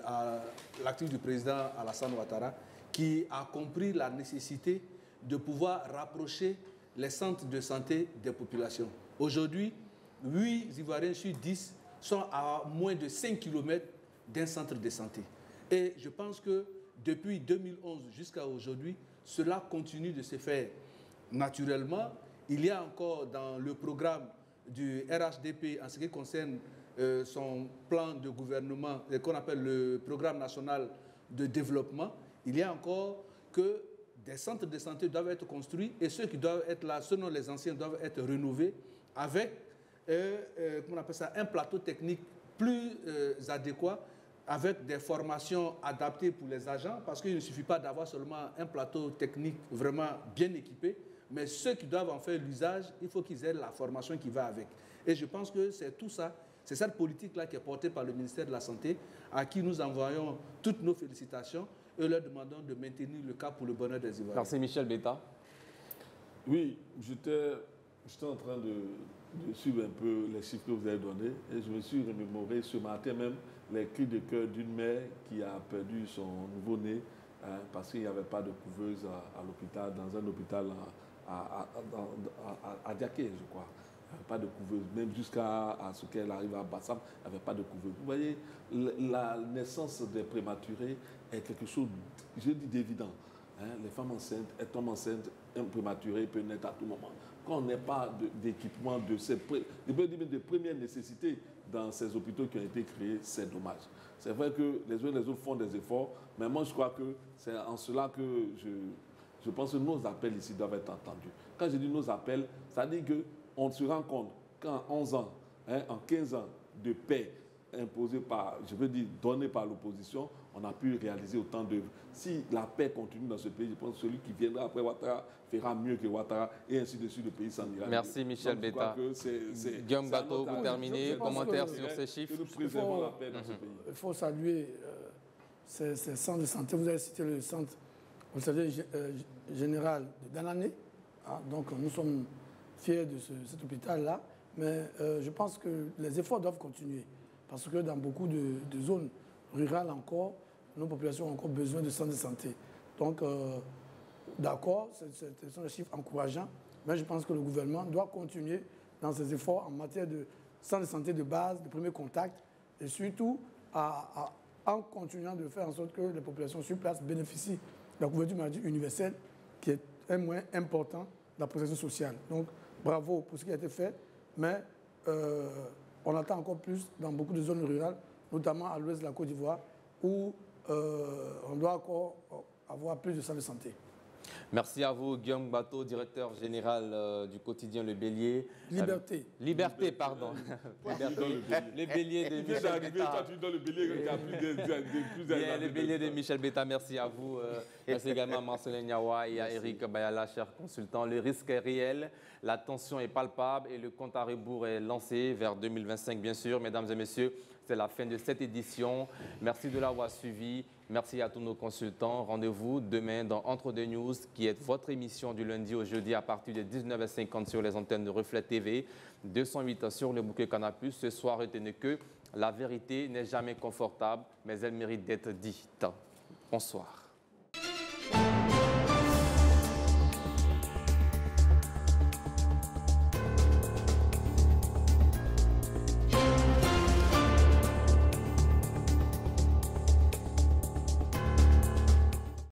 à l'actif du président Alassane Ouattara, qui a compris la nécessité de pouvoir rapprocher les centres de santé des populations. Aujourd'hui, 8 Ivoiriens sur 10 sont à moins de 5 km d'un centre de santé. Et je pense que depuis 2011 jusqu'à aujourd'hui, cela continue de se faire naturellement. Il y a encore dans le programme du RHDP, en ce qui concerne son plan de gouvernement, qu'on appelle le programme national de développement, il y a encore que des centres de santé doivent être construits et ceux qui doivent être là, selon les anciens, doivent être rénovés avec comment on appelle ça, un plateau technique plus adéquat, avec des formations adaptées pour les agents, parce qu'il ne suffit pas d'avoir seulement un plateau technique vraiment bien équipé, mais ceux qui doivent en faire l'usage, il faut qu'ils aient la formation qui va avec. Et je pense que c'est tout ça, c'est cette politique-là qui est portée par le ministère de la Santé, à qui nous envoyons toutes nos félicitations et leur demandons de maintenir le cap pour le bonheur des Ivoiriens. Merci Michel Beta. Oui, j'étais en train de suivre un peu les chiffres que vous avez donnés et je me suis remémoré ce matin même les cris de cœur d'une mère qui a perdu son nouveau-né parce qu'il n'y avait pas de couveuse à l'hôpital, dans un hôpital à Diaké, je crois. Pas de couveuse, même jusqu'à ce qu'elle arrive à Bassam, il n'y avait pas de couveuse. Vous voyez, la naissance des prématurés est quelque chose, je dis, d'évident. Les femmes enceintes, un homme enceinte, un prématuré peut naître à tout moment. Quand on n'a pas d'équipement de première nécessité dans ces hôpitaux qui ont été créés, c'est dommage. C'est vrai que les uns et les autres font des efforts, mais moi je crois que c'est en cela que je pense que nos appels ici doivent être entendus. Quand je dis nos appels, ça dit qu'on se rend compte qu'en 11 ans, en 15 ans de paix imposée par, je veux dire, donnée par l'opposition, on a pu réaliser autant d'œuvres. Si la paix continue dans ce pays, je pense que celui qui viendra après Ouattara fera mieux que Ouattara et ainsi de suite, le pays s'en ira. Merci Michel Beta. Guillaume Bateau, vous terminez. Commentaire sur ces chiffres. Nous préservons la paix dans ce pays. Il faut saluer ces centres de santé. Vous avez cité le centre général de Danané. Donc nous sommes fiers de cet hôpital-là. Mais je pense que les efforts doivent continuer. Parce que dans beaucoup de zones rurales encore, nos populations ont encore besoin de centres de santé. Donc, d'accord, ce sont des chiffres encourageants, mais je pense que le gouvernement doit continuer dans ses efforts en matière de centres de santé de base, de premier contact, et surtout en continuant de faire en sorte que les populations sur place bénéficient de la couverture maladie universelle, qui est un moyen important de la protection sociale. Donc, bravo pour ce qui a été fait, mais on attend encore plus dans beaucoup de zones rurales, notamment à l'ouest de la Côte d'Ivoire, où on doit encore avoir plus de centres de santé. Merci à vous, Guillaume Bateau, directeur général du quotidien Le Bélier. Liberté. Liberté, pardon. Liberté. Le Bélier de Michel Beta. Le Bélier qui a plus Bien, le Bélier de Michel Beta, merci à vous. Merci également à Marcelin Niawa et à Eric Bayala, cher consultant. Le risque est réel, la tension est palpable et le compte à rebours est lancé vers 2025, bien sûr. Mesdames et messieurs, c'est la fin de cette édition. Merci de l'avoir suivi. Merci à tous nos consultants. Rendez-vous demain dans Entre deux News, qui est votre émission du lundi au jeudi à partir de 19h50 sur les antennes de Reflet TV, 208 sur le bouquet Canal+. Ce soir, retenez que la vérité n'est jamais confortable, mais elle mérite d'être dite. Bonsoir.